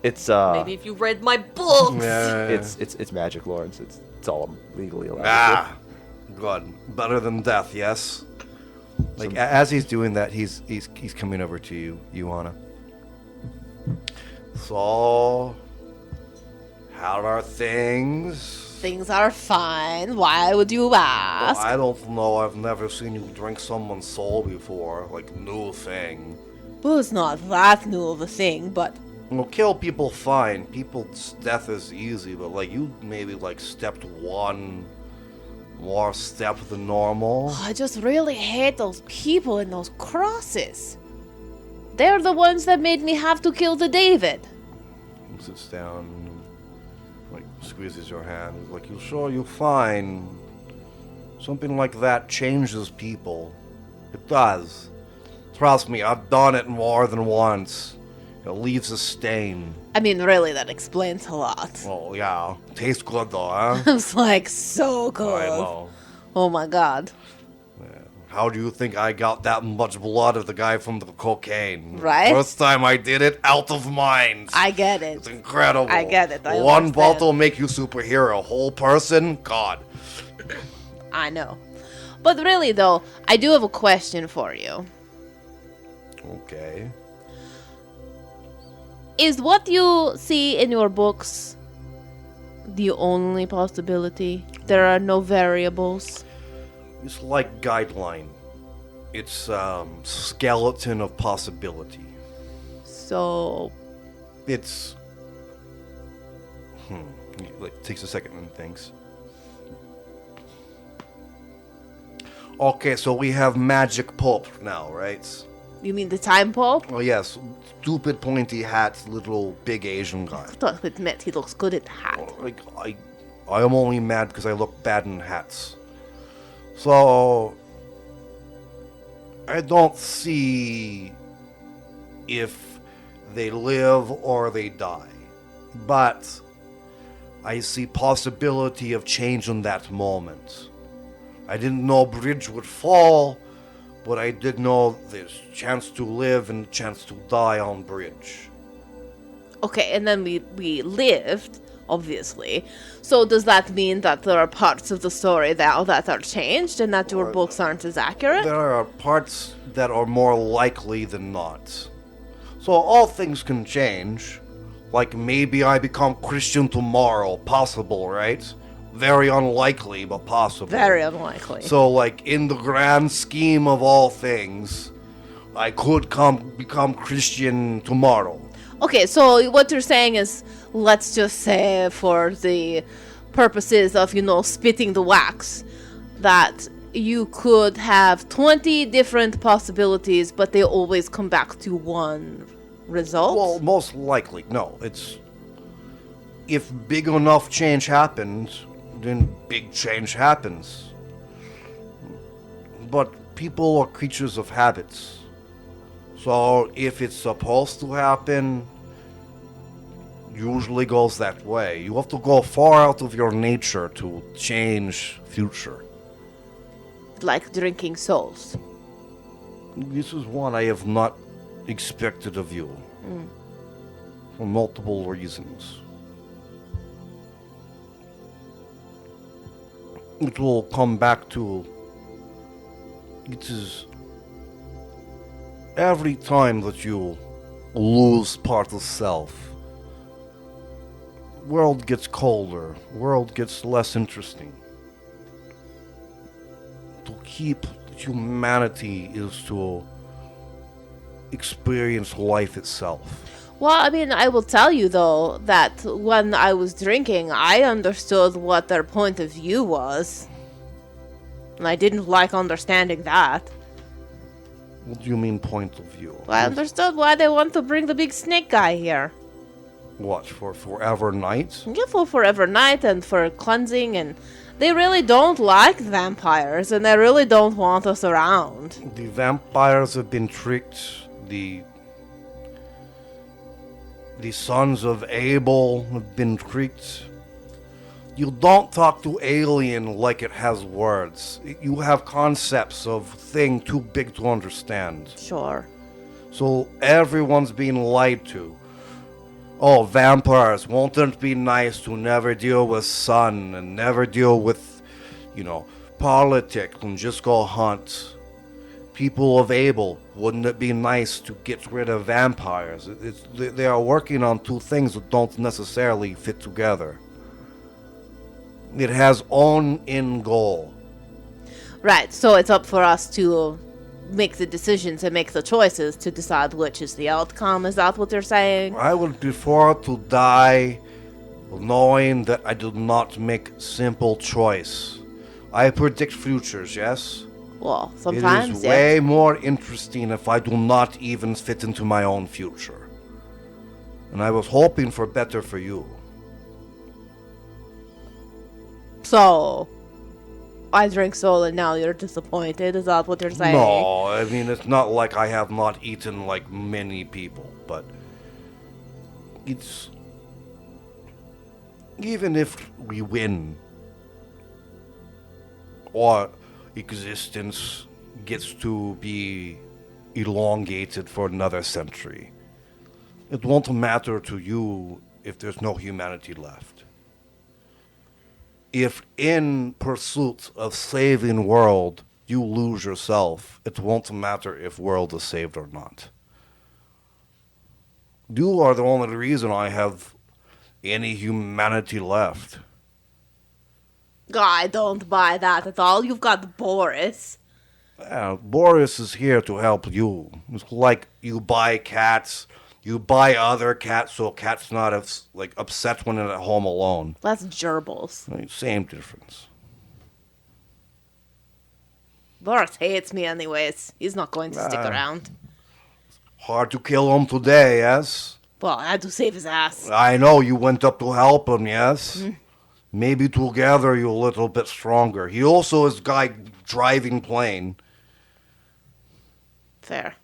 It's Maybe if you read my books. it's magic, Lawrence. It's all legally allowed. Ah, good. Better than death, yes. As he's doing that, he's coming over to you, Anna. So, how are things? Things are fine. Why would you ask? I don't know. I've never seen you drink someone's soul before. New thing. Well, it's not that new of a thing, but Kill people, fine. People's death is easy, but you maybe stepped one more step than normal. I just really hate those people in those crosses. They're the ones that made me have to kill the David. He sits down, squeezes your hand. He's you sure you're fine? Something like that changes people. It does. Trust me, I've done it more than once. It leaves a stain. I mean, really, that explains a lot. Oh, yeah. Tastes good, though, huh? It's like so good. I know. Oh my god. How do you think I got that much blood of the guy from the cocaine? Right? First time I did it, out of mind. I get It's it. incredible. I get it, I One understand. bottle make you superhero. Whole person? God. I know. But really, though, I do have a question for you. Okay. Is what you see in your books the only possibility? There are no variables? It's like guideline. It's skeleton of possibility. So, It's like takes a second and thinks. Okay, so we have magic pulp now, right? you mean the time pulp? Oh yes, stupid pointy hat, little big Asian guy. I thought it meant he looks good in the hat. Like I am only mad because I look bad in hats. So I don't see if they live or they die, but I see possibility of change in that moment. I didn't know bridge would fall, but I did know there's chance to live and chance to die on bridge. Okay, and then we lived, obviously. So does that mean that there are parts of the story now that are changed and that your books aren't as accurate? There are parts that are more likely than not. So all things can change. Like maybe I become Christian tomorrow. Possible, right? Very unlikely, but possible. Very unlikely. So, like, in the grand scheme of all things, I could become Christian tomorrow. Okay, so what you're saying is, let's just say for the purposes of, spitting the wax, that you could have 20 different possibilities, but they always come back to one result? Well, most likely, no. It's... If big enough change happens, then big change happens. But people are creatures of habits. So if it's supposed to happen, usually goes that way. You have to go far out of your nature to change future. Like drinking souls. This is one I have not expected of you. For multiple reasons. It will come back to... It is... Every time that you lose part of self, world gets colder, world gets less interesting. To keep humanity is to experience life itself. Well, I mean, I will tell you, though, that when I was drinking, I understood what their point of view was. And I didn't like understanding that. What do you mean point of view? I understood why they want to bring the big snake guy here. What, for forever night? Yeah, for Forever Night and for cleansing, and they really don't like vampires, and they really don't want us around. The vampires have been tricked. The sons of Abel have been tricked. You don't talk to alien like it has words. You have concepts of thing too big to understand. Sure. So everyone's being lied to. Oh, vampires, won't it be nice to never deal with sun and never deal with, politics and just go hunt? People of Abel, wouldn't it be nice to get rid of vampires? They are working on two things that don't necessarily fit together. It has own end goal. Right, so it's up for us to make the decisions and make the choices to decide which is the outcome. Is that what you're saying? I would prefer to die knowing that I did not make simple choice. I predict futures, yes? Well, It sometimes, is yeah. way more interesting if I do not even fit into my own future. And I was hoping for better for you. So, I drink soul and now you're disappointed. Is that what you're saying? No, I mean, it's not like I have not eaten like many people, but it's... Even if we win, our existence gets to be elongated for another century, it won't matter to you if there's no humanity left. If in pursuit of saving world you lose yourself, it won't matter if world is saved or not. You are the only reason I have any humanity left. I don't buy that at all. You've got Boris. Boris is here to help you. It's like you buy cats, you buy other cats so cats not upset when they're at home alone. That's gerbils. Same difference. Boris hates me anyways. He's not going to stick around. Hard to kill him today, yes? Well, I had to save his ass. I know you went up to help him, yes? Maybe together you're a little bit stronger. He also is guy driving plane. Fair.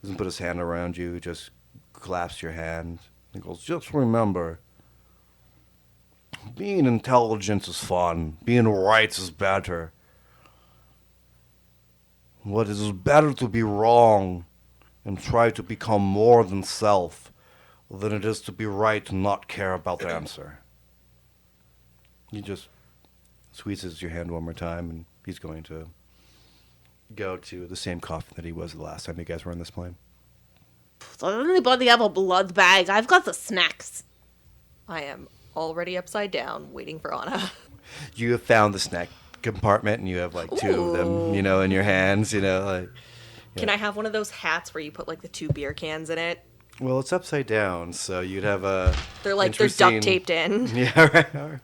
Doesn't put his hand around you, just claps your hand. He goes, just remember, being intelligent is fun. Being right is better. What is better to be wrong and try to become more than self than it is to be right and not care about the answer. He just squeezes your hand one more time, and he's going to go to the same coffin that he was the last time you guys were on this plane. Does anybody have a blood bag? I've got the snacks. I am already upside down, waiting for Anna. You have found the snack compartment, and you have like two of them, in your hands, like... Can I have one of those hats where you put like the 2 beer cans in it? Well, it's upside down, so you'd have a... They're duct taped in. Yeah, right.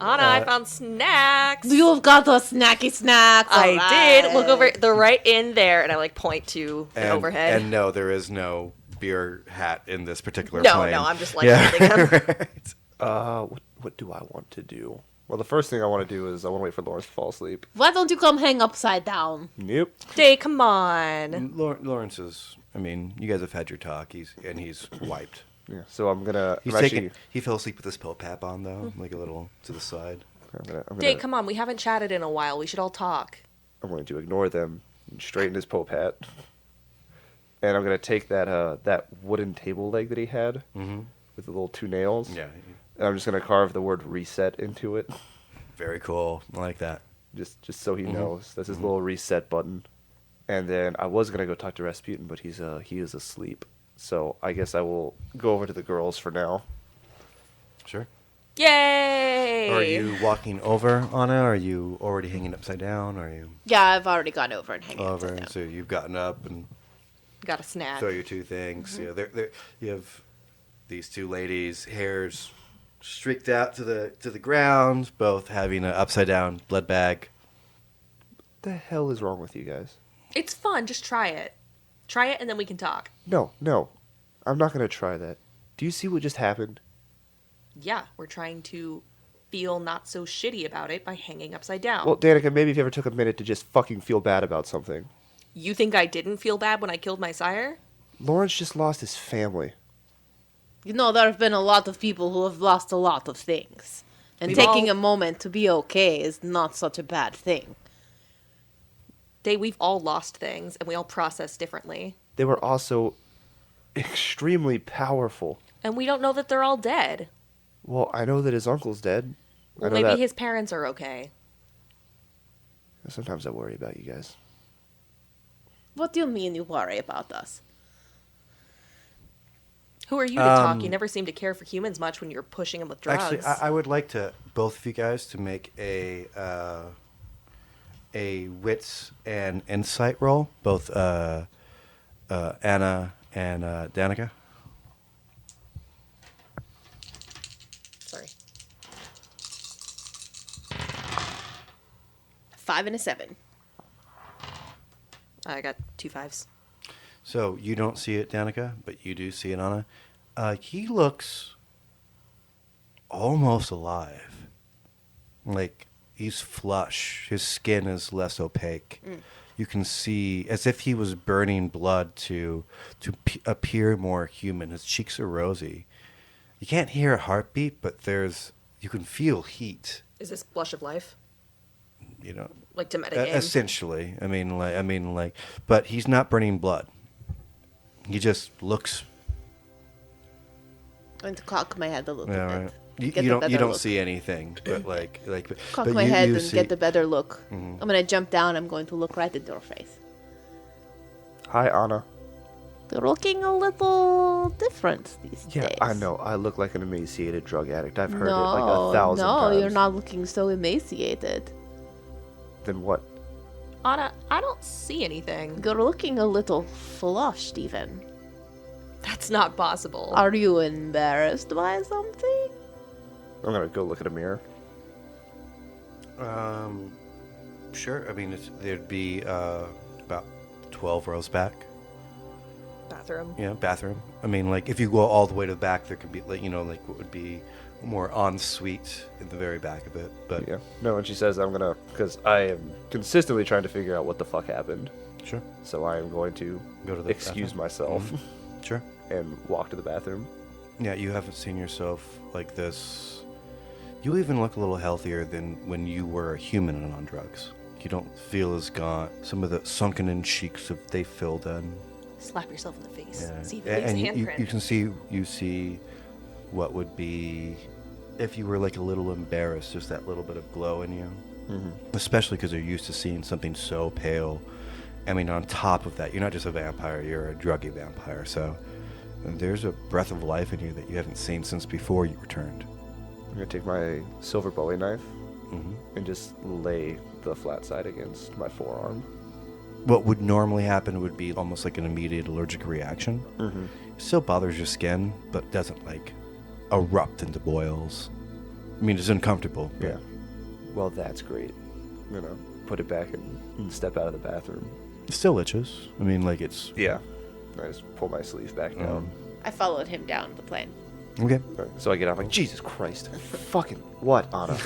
Anna, I found snacks. You've got the snacky snacks. I alright. did. Look over. They're right in there, and I point to the overhead. And no, there is no beer hat in this particular No, plane. I'm just like holding them. Right. What do I want to do? Well, the first thing I want to do is I want to wait for Lawrence to fall asleep. Why don't you come hang upside down? Nope. Day, come on. Lawrence is... you guys have had your talk. He's wiped. Yeah, so I'm gonna. He fell asleep with his pop on though, like a little to the side. Day, come on. We haven't chatted in a while. We should all talk. I'm going to ignore them and straighten his Pope hat. And I'm going to take that wooden table leg that he had with the little 2 nails. Yeah. And I'm just going to carve the word reset into it. Very cool. I like that. Just so he knows. That's his little reset button. And then I was going to go talk to Rasputin, but he is asleep. So I guess I will go over to the girls for now. Sure. Yay! Are you walking over, Anna? Are you already hanging upside down? Are you Yeah, I've already gone over and hanging over? upside down. So you've gotten up and Got a snack. throw your 2 things. Yeah, you have these 2 ladies, hairs streaked out to the ground, both having an upside down blood bag. What the hell is wrong with you guys? It's fun. Just try it. Try it, and then we can talk. No. I'm not going to try that. Do you see what just happened? Yeah, we're trying to feel not so shitty about it by hanging upside down. Well, Danika, maybe if you ever took a minute to just fucking feel bad about something. You think I didn't feel bad when I killed my sire? Lawrence just lost his family. There have been a lot of people who have lost a lot of things. And We've taking all- a moment to be okay is not such a bad thing. We've all lost things, and we all process differently. They were also extremely powerful. And we don't know that they're all dead. Well, I know that his uncle's dead. Well, I know maybe that. his parents are okay. Sometimes I worry about you guys. What do you mean you worry about us? Who are you to talk? You never seem to care for humans much when you're pushing them with drugs. Actually, I would like to both of you guys to make a wits and insight roll, both Anna and Danika. Sorry. 5 and a 7. I got 2 5s. So you don't see it, Danika, but you do see it, Anna. He looks almost alive. Like, he's flush. His skin is less opaque. You can see, as if he was burning blood to appear more human. His cheeks are rosy. You can't hear a heartbeat, but you can feel heat. Is this blush of life? You know, Like to metagame? essentially. But he's not burning blood. He just looks. I'm going to cock my head a little Yeah, bit. right. You Get the don't better look. see anything, but Cock but my you, head you and see, get the better look. Mhm. I'm going to jump down. I'm going to look right at your face. Hi, Anna. You're looking a little different these Yeah, days. I know. I look like an emaciated drug addict. I've heard no, it like 1,000 no, times. you're not looking so emaciated. Then what? Anna, I don't see anything. You're looking a little flushed, even. That's not possible. Are you embarrassed by something? I'm gonna go look at a mirror. Sure. I mean, there'd be about 12 rows back. Bathroom. Yeah, bathroom. I mean, like, if you go all the way to the back, there could be, like, what would be more ensuite in the very back of it. But Yeah. No, and she says because I am consistently trying to figure out what the fuck happened. sure. So I am going to Go to the excuse bathroom. myself Sure. and walk to the bathroom. Yeah, you haven't seen yourself like this. You even look a little healthier than when you were a human and on drugs. You don't feel as gaunt. Some of the sunken in cheeks they filled in. Slap yourself in the face. Yeah. See if it leaves And a you handprint. you see what would be if you were like a little embarrassed, just that little bit of glow in you. Mm-hmm. Especially because you're used to seeing something so pale. I mean, on top of that, you're not just a vampire, you're a druggy vampire. So there's a breath of life in you that you haven't seen since before you returned. I'm gonna take my silver Bowie knife Mm-hmm. and just lay the flat side against my forearm. What would normally happen would be almost like an immediate allergic reaction. Mm-hmm. It still bothers your skin, but doesn't like erupt into boils. I mean, it's uncomfortable. but- Yeah. Well, that's great. I'm gonna put it back and step out of the bathroom. It still itches. I mean, like it's Yeah. I just pull my sleeve back down. I followed him down the plane. okay. So I get out, I'm like, Jesus Christ. Fucking what, Anna?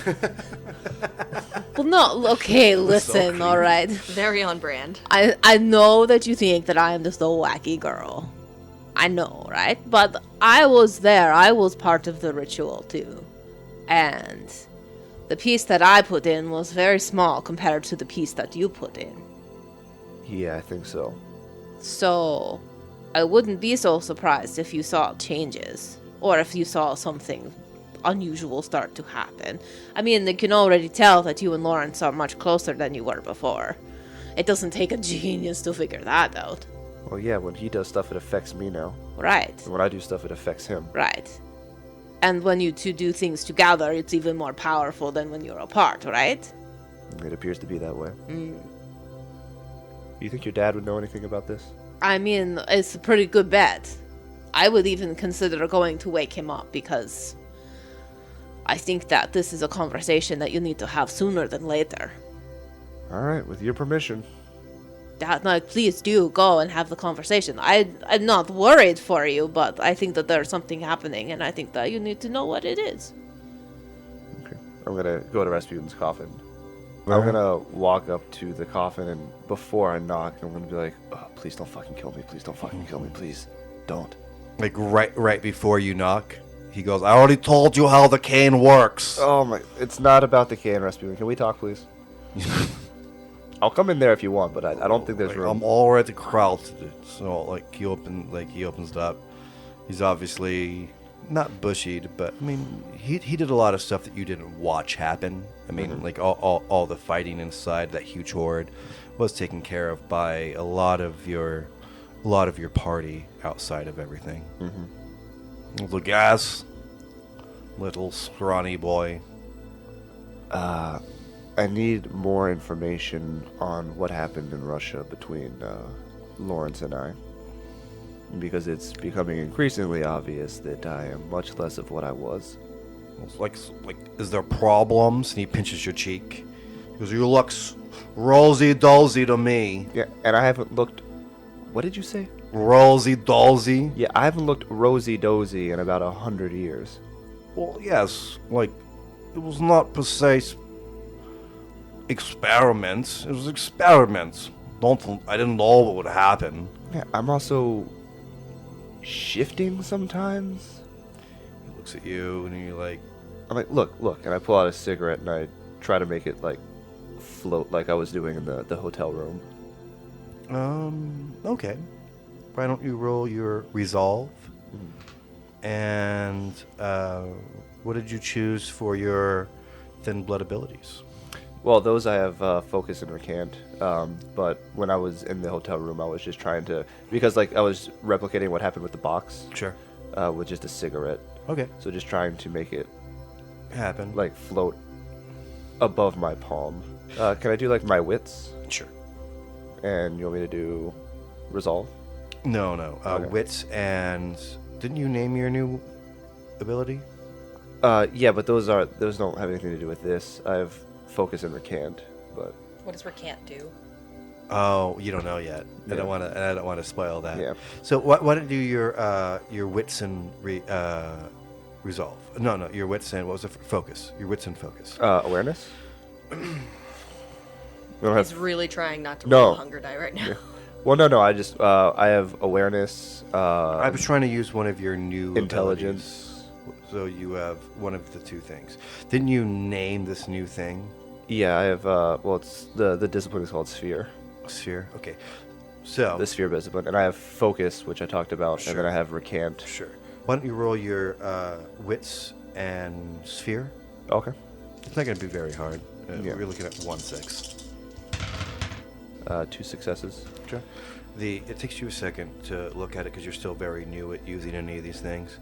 Well, no, okay, listen, creepy. alright. Very on brand. I know that you think that I am just a wacky girl. I know, right? But I was there. I was part of the ritual, too. And the piece that I put in was very small compared to the piece that you put in. Yeah, I think so. So, I wouldn't be so surprised if you saw changes. Or if you saw something unusual start to happen. I mean, they can already tell that you and Lawrence are much closer than you were before. It doesn't take a genius to figure that out. Well, yeah, when he does stuff, it affects me now. Right, And when I do stuff, it affects him. right. And when you two do things together, it's even more powerful than when you're apart, right? It appears to be that way. Mm. You think your dad would know anything about this? I mean, it's a pretty good bet. I would even consider going to wake him up because I think that this is a conversation that you need to have sooner than later. All right, with your permission. Dad, like, please do go and have the conversation. I'm not worried for you, but I think that there's something happening, and I think that you need to know what it is. Okay. I'm gonna go to Rasputin's coffin. I'm gonna walk up to the coffin, and before I knock, I'm gonna be like, "Oh, please don't fucking kill me! Please don't fucking kill me! Please don't." Like right before you knock, he goes, "I already told you how the cane works." Oh my! It's not about the can, Rasputin. Can we talk, please? I'll come in there if you want, but I don't think there's Like, room. I'm already crowded. So he opens it up. He's obviously not bushied, but I mean he did a lot of stuff that you didn't watch happen. I mean, like all the fighting inside that huge horde was taken care of by a lot of your party outside of everything. Little gas, little scrawny boy. I need more information on what happened in Russia between Lawrence and I. Because it's becoming increasingly obvious that I am much less of what I was. Like, is there problems? And he pinches your cheek. He goes, "You look rosy-dolzy to me." Yeah, and I haven't looked... What did you say? Rosy-dolzy? Yeah, I haven't looked rosy-dozy in about 100 years. Well, yes, like, it was not precise experiments. It was experiments. I didn't know what would happen. Yeah, I'm also shifting sometimes. He looks at you and you're like, I'm like, look, and I pull out a cigarette and I try to make it like float like I was doing in the hotel room. okay. Why don't you roll your resolve? And what did you choose for your thin blood abilities? Well, those I have focus and recant. But when I was in the hotel room, I was just trying to, because like I was replicating what happened with the box. Sure. With just a cigarette. Okay. So just trying to make it Happen. like float above my palm. Can I do like my wits? Sure. And you want me to do resolve? No. Okay. Wits and didn't you name your new ability? Yeah, but those don't have anything to do with this. I have focus and recant, but What does recant do? Oh, you don't know yet. Yeah. I don't want to spoil that. Yeah. So why don't you do your wits and resolve? No, your wits and what was it? Focus. Your wits and focus. Awareness. We don't He's have. really trying not to No. roll a hunger die right now. Yeah. Well, no. I just I have awareness. I was trying to use one of your new Intelligence. abilities. So you have one of the two things. Didn't you name this new thing? Yeah, I have. Well, it's the discipline is called sphere. Sphere. Okay. So The sphere discipline, and I have focus, which I talked about, and then Sure. I have recant. Sure. Why don't you roll your wits and sphere? Okay. It's not going to be very hard. Yeah. We're looking at 1/6. 2 successes. Sure. It takes you a second to look at it because you're still very new at using any of these things.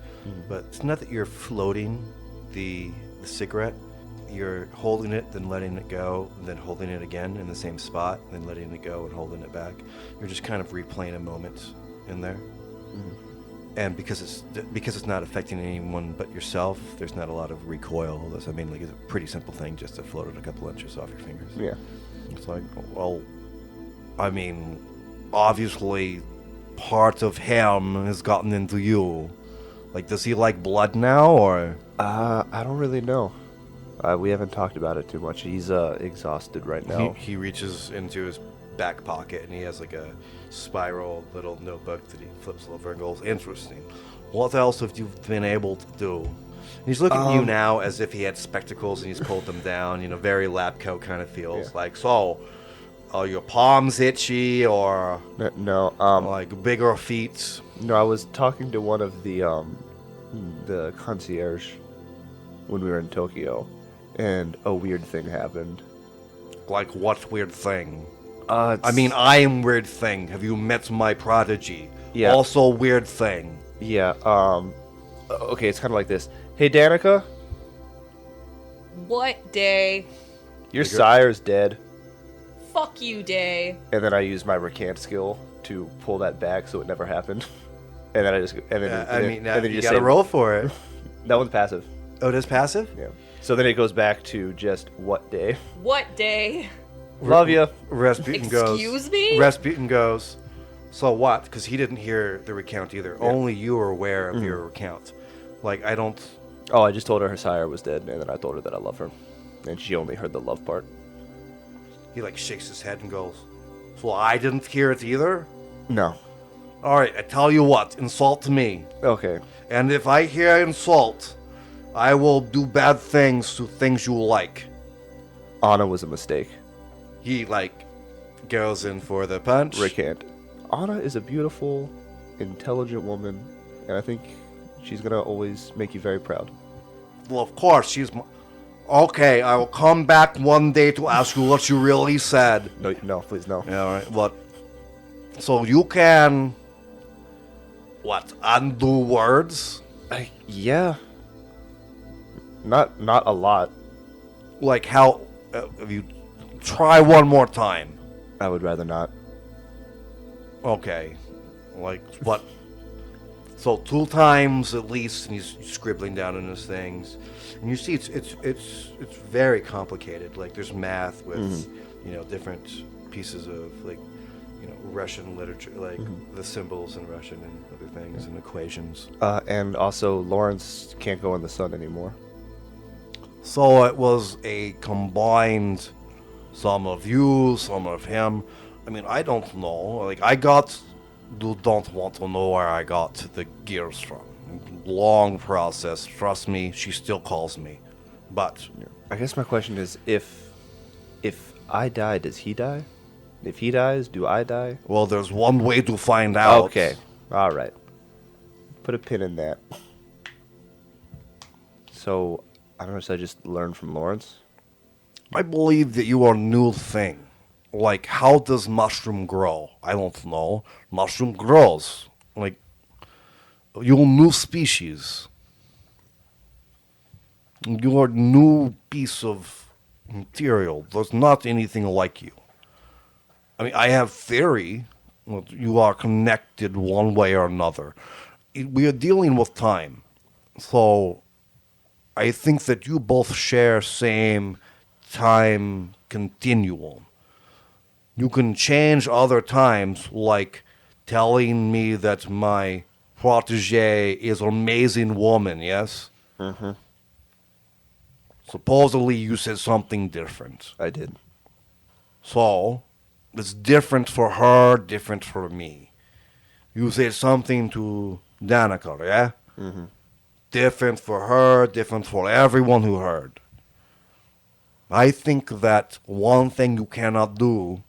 But it's not that you're floating the cigarette. You're holding it, then letting it go, and then holding it again in the same spot, then letting it go and holding it back. You're just kind of replaying a moment in there. And because it's not affecting anyone but yourself, there's not a lot of recoil. It's a pretty simple thing just to float it a couple inches off your fingers. Yeah. It's like, well, I mean, obviously, part of him has gotten into you. Like, does he like blood now, or? I don't really know. We haven't talked about it too much. He's exhausted right now. He reaches into his back pocket and he has like a spiral little notebook that he flips over and goes, interesting. What else have you been able to do? And he's looking at you now as if he had spectacles and he's pulled them down, very lab coat kind of feels. Yeah. Like, so, are your palms itchy or No. like bigger feet? No. I was talking to one of the concierge when we were in Tokyo, and a weird thing happened. Like, what weird thing? I I am weird thing. Have you met my prodigy? Yeah. Also weird thing. Yeah. Okay, it's kind of like this. Hey, Danika, What day? your sire's dead. Fuck you, day. And then I use my recant skill to pull that back so it never happened. And then I just and then and then you just gotta say, roll for it. That one's passive. Oh, it is passive? Yeah. So then it goes back to just what day. What day? Love you. Rasputin goes. Excuse me? Rasputin goes. So what? Because he didn't hear the recount either. Only you were aware of your recount. Like, I don't. Oh, I just told her sire was dead, and then I told her that I love her, and she only heard the love part. He like shakes his head and goes. So I didn't hear it either. No. All right, I tell you what. Insult me, Okay. and if I hear insult, I will do bad things to things you like. Anna was a mistake. He like goes in for the punch. Recant. Anna is a beautiful, intelligent woman, and I think she's gonna always make you very proud. Well, of course, she's. Okay, I will come back one day to ask you what you really said. No, please no. Yeah, all right. What? So you can. What? Undo words? Yeah. Not a lot. Like how? If you try one more time. I would rather not. Okay. Like what? So 2 times at least, and he's scribbling down in his things, and you see it's very complicated. Like there's math with different pieces of like Russian literature, like the symbols in Russian and other things and equations. And also, Lawrence can't go in the sun anymore. So it was a combined, some of you, some of him. I mean, I don't know. Like, you don't want to know where I got the gears from. Long process. Trust me, she still calls me. But I guess my question is, if I die, does he die? If he dies, do I die? well, there's one way to find out. Okay. All right. Put a pin in that. So, I don't know, should I just learn from Lawrence? I believe that you are a new thing. Like, how does mushroom grow? I don't know. Mushroom grows. Like, you're a new species. You're a new piece of material. There's not anything like you. I mean, I have theory that you are connected one way or another. We are dealing with time. So, I think that you both share same time continuum. You can change other times, like telling me that my protege is an amazing woman, yes? Mm-hmm. Supposedly you said something different. I did. So, it's different for her, different for me. You said something to Danika, yeah? Mm-hmm. Different for her, different for everyone who heard. I think that one thing you cannot do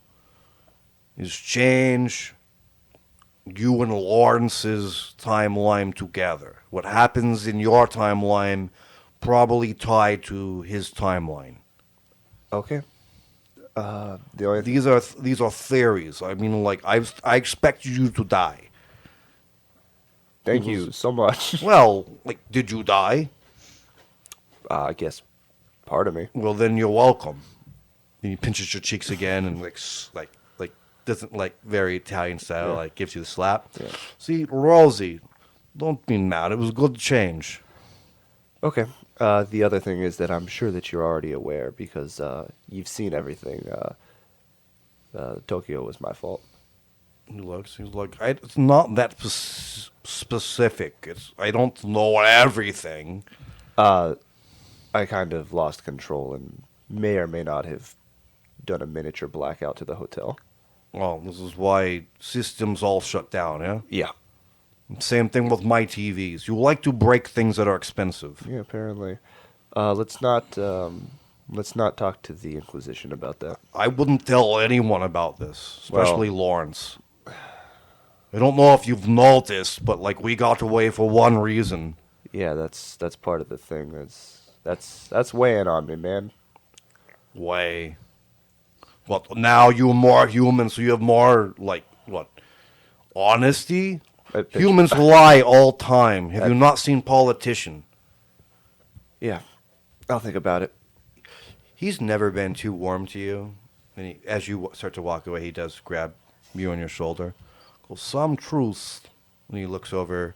is change you and Lawrence's timeline together. What happens in your timeline probably tied to his timeline. Okay. The only thing... These are theories. I mean, like I expect you to die. Thank you so much. Well, like, did you die? I guess part of me. Well, then you're welcome. And he pinches your cheeks again and like doesn't like very Italian style, like gives you the slap. Yeah. See, Rosie, don't be mad. It was a good change. Okay. The other thing is that I'm sure that you're already aware because you've seen everything. Tokyo was my fault. He looks. He's like, it's not that specific. I don't know everything. I kind of lost control and may or may not have done a miniature blackout to the hotel. Well, this is why systems all shut down, yeah? Yeah. Same thing with my TVs. You like to break things that are expensive. Yeah, apparently. Let's not talk to the Inquisition about that. I wouldn't tell anyone about this, especially Well- Lawrence. I don't know if you've noticed, but like we got away for one reason. Yeah, that's part of the thing. That's weighing on me, man. Way. But now you're more human, so you have more like what? Honesty? Humans lie all time. Have you not seen Politician? Yeah, I'll think about it. He's never been too warm to you. And as you start to walk away, he does grab you on your shoulder. Well, some truths. When he looks over,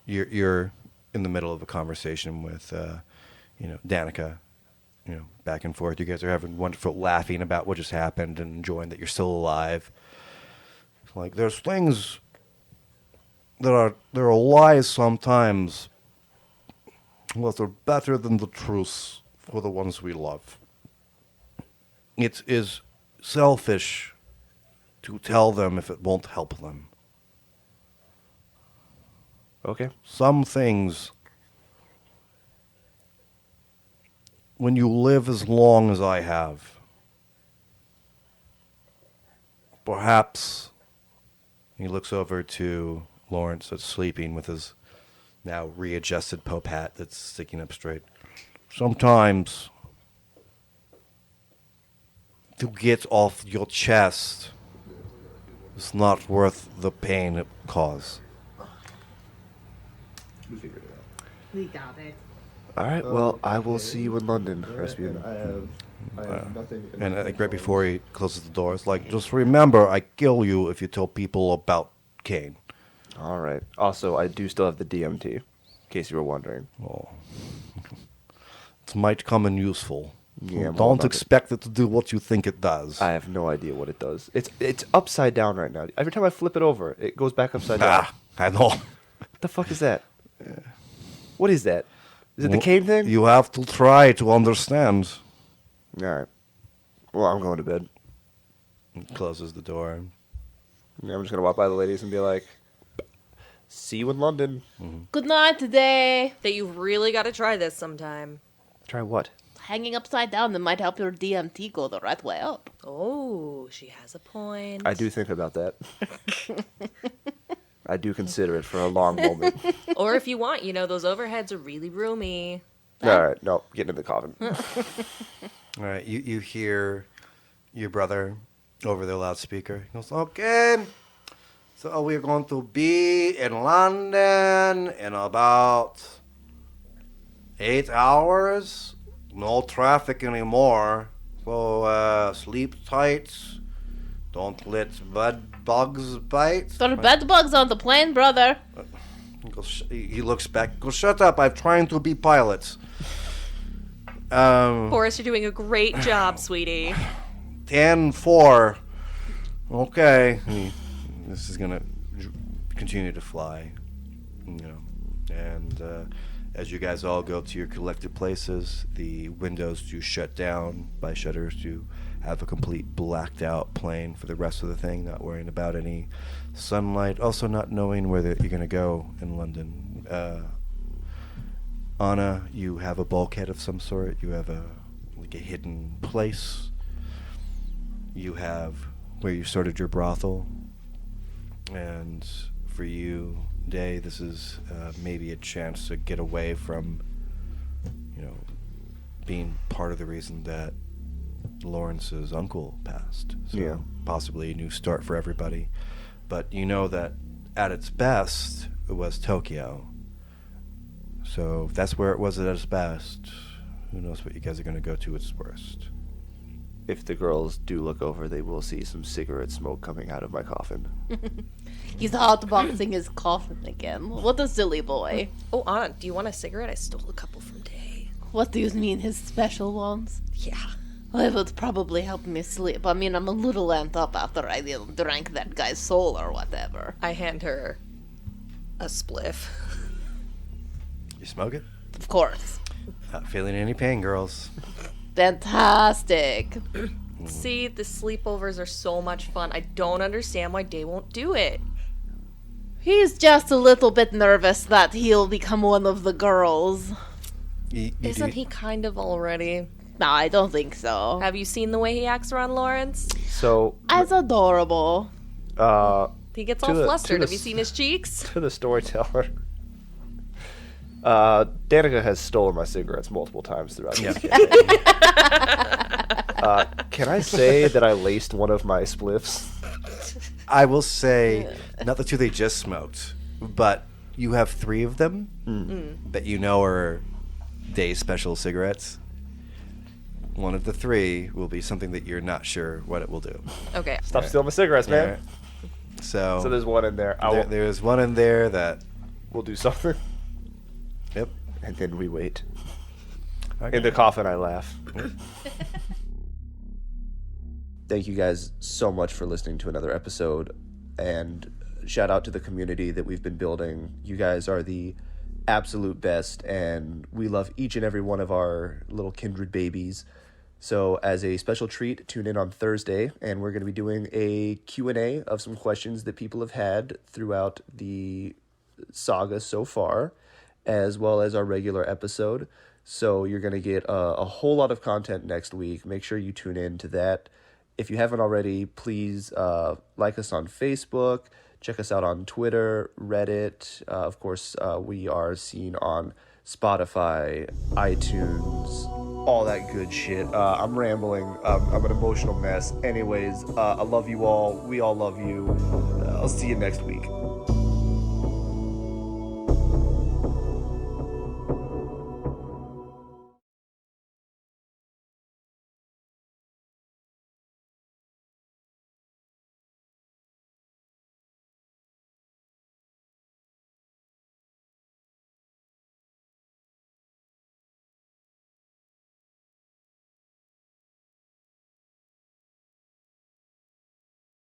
you're in the middle of a conversation with, Danika. Back and forth. You guys are having wonderful laughing about what just happened and enjoying that you're still alive. Like there's things there are lies sometimes. Well, they're better than the truths for the ones we love. It is selfish to tell them if it won't help them. Okay. Some things, when you live as long as I have, perhaps, he looks over to Lawrence that's sleeping with his now readjusted pope hat that's sticking up straight. Sometimes, to get off your chest, it's not worth the pain it causes. We got it. All right. Well, I will see you in London, Rasputin. I have nothing. And right before he closes the door, it's like, just remember, I kill you if you tell people about Kane. All right. Also, I do still have the DMT, in case you were wondering. Oh. It might come in useful. Yeah, I'm all Don't about it. expect it to do what you think it does. I have no idea what it does. It's upside down right now. Every time I flip it over, it goes back upside down. I know. What the fuck is that? What is that? Is it the cane thing? You have to try to understand. All right. Well, I'm going to bed. He closes the door. Yeah, I'm just going to walk by the ladies and be like, see you in London. Good night today. That you've really got to try this sometime. Try what? Hanging upside down that might help your DMT go the right way up. Oh, she has a point. I do think about that. I do consider it for a long moment. Or if you want, those overheads are really roomy. All right. No, get in the coffin. All right, you hear your brother over the loudspeaker. He goes, okay, so we're going to be in London in about 8 hours. No traffic anymore. So sleep tight. Don't let bed bugs bite. There are bed bugs on the plane, brother. He looks back. Goes, shut up. I'm trying to be pilot. Horace, you're doing a great job, sweetie. 10-4. Okay. This is gonna continue to fly, and as you guys all go to your collective places, the windows do shut down by shutters to have a complete blacked out plane for the rest of the thing, not worrying about any sunlight, also not knowing where you're going to go in London. Anna, you have a bulkhead of some sort. You have a hidden place. You have where you started your brothel. And for you, Day, this is maybe a chance to get away from, being part of the reason that Lawrence's uncle passed. So Yeah. possibly a new start for everybody. But you know that at its best, it was Tokyo. So if that's where it was at its best, who knows what you guys are going to go to its worst. If the girls do look over, they will see some cigarette smoke coming out of my coffin. He's hotboxing his coffin again. What a silly boy. Oh, Anna, do you want a cigarette? I stole a couple from Day. What do you mean, his special ones? Yeah. Well, it would probably help me sleep. I mean, I'm a little amped up after I drank that guy's soul or whatever. I hand her a spliff. You smoke it? Of course. Not feeling any pain, girls. Fantastic. See, the sleepovers are so much fun. I don't understand why Day won't do it. He's just a little bit nervous that he'll become one of the girls. Isn't he kind of already? No, I don't think so. Have you seen the way he acts around Lawrence? So, As adorable. He gets To all the- flustered. to the Have you seen his cheeks? to the storyteller. Danika has stolen my cigarettes multiple times throughout this campaign. Can I say that I laced one of my spliffs? I will say, not the two they just smoked, but you have 3 of them that you know are Day special cigarettes. One of the 3 will be something that you're not sure what it will do. Okay. Stop stealing my cigarettes, man. Alright. So there's one in there. there's one in there that. We'll do something. Yep. And then we wait. Okay. In the coffin, I laugh. Thank you guys so much for listening to another episode. And shout out to the community that we've been building. You guys are the absolute best. And we love each and every one of our little kindred babies. So as a special treat, tune in on Thursday. And we're going to be doing a Q&A of some questions that people have had throughout the saga so far, as well as our regular episode. So you're going to get a whole lot of content next week. Make sure you tune in to that. If you haven't already, please like us on Facebook, check us out on Twitter, Reddit. Of course, we are seen on Spotify, iTunes, all that good shit. I'm rambling. I'm an emotional mess. Anyways, I love you all. We all love you. I'll see you next week.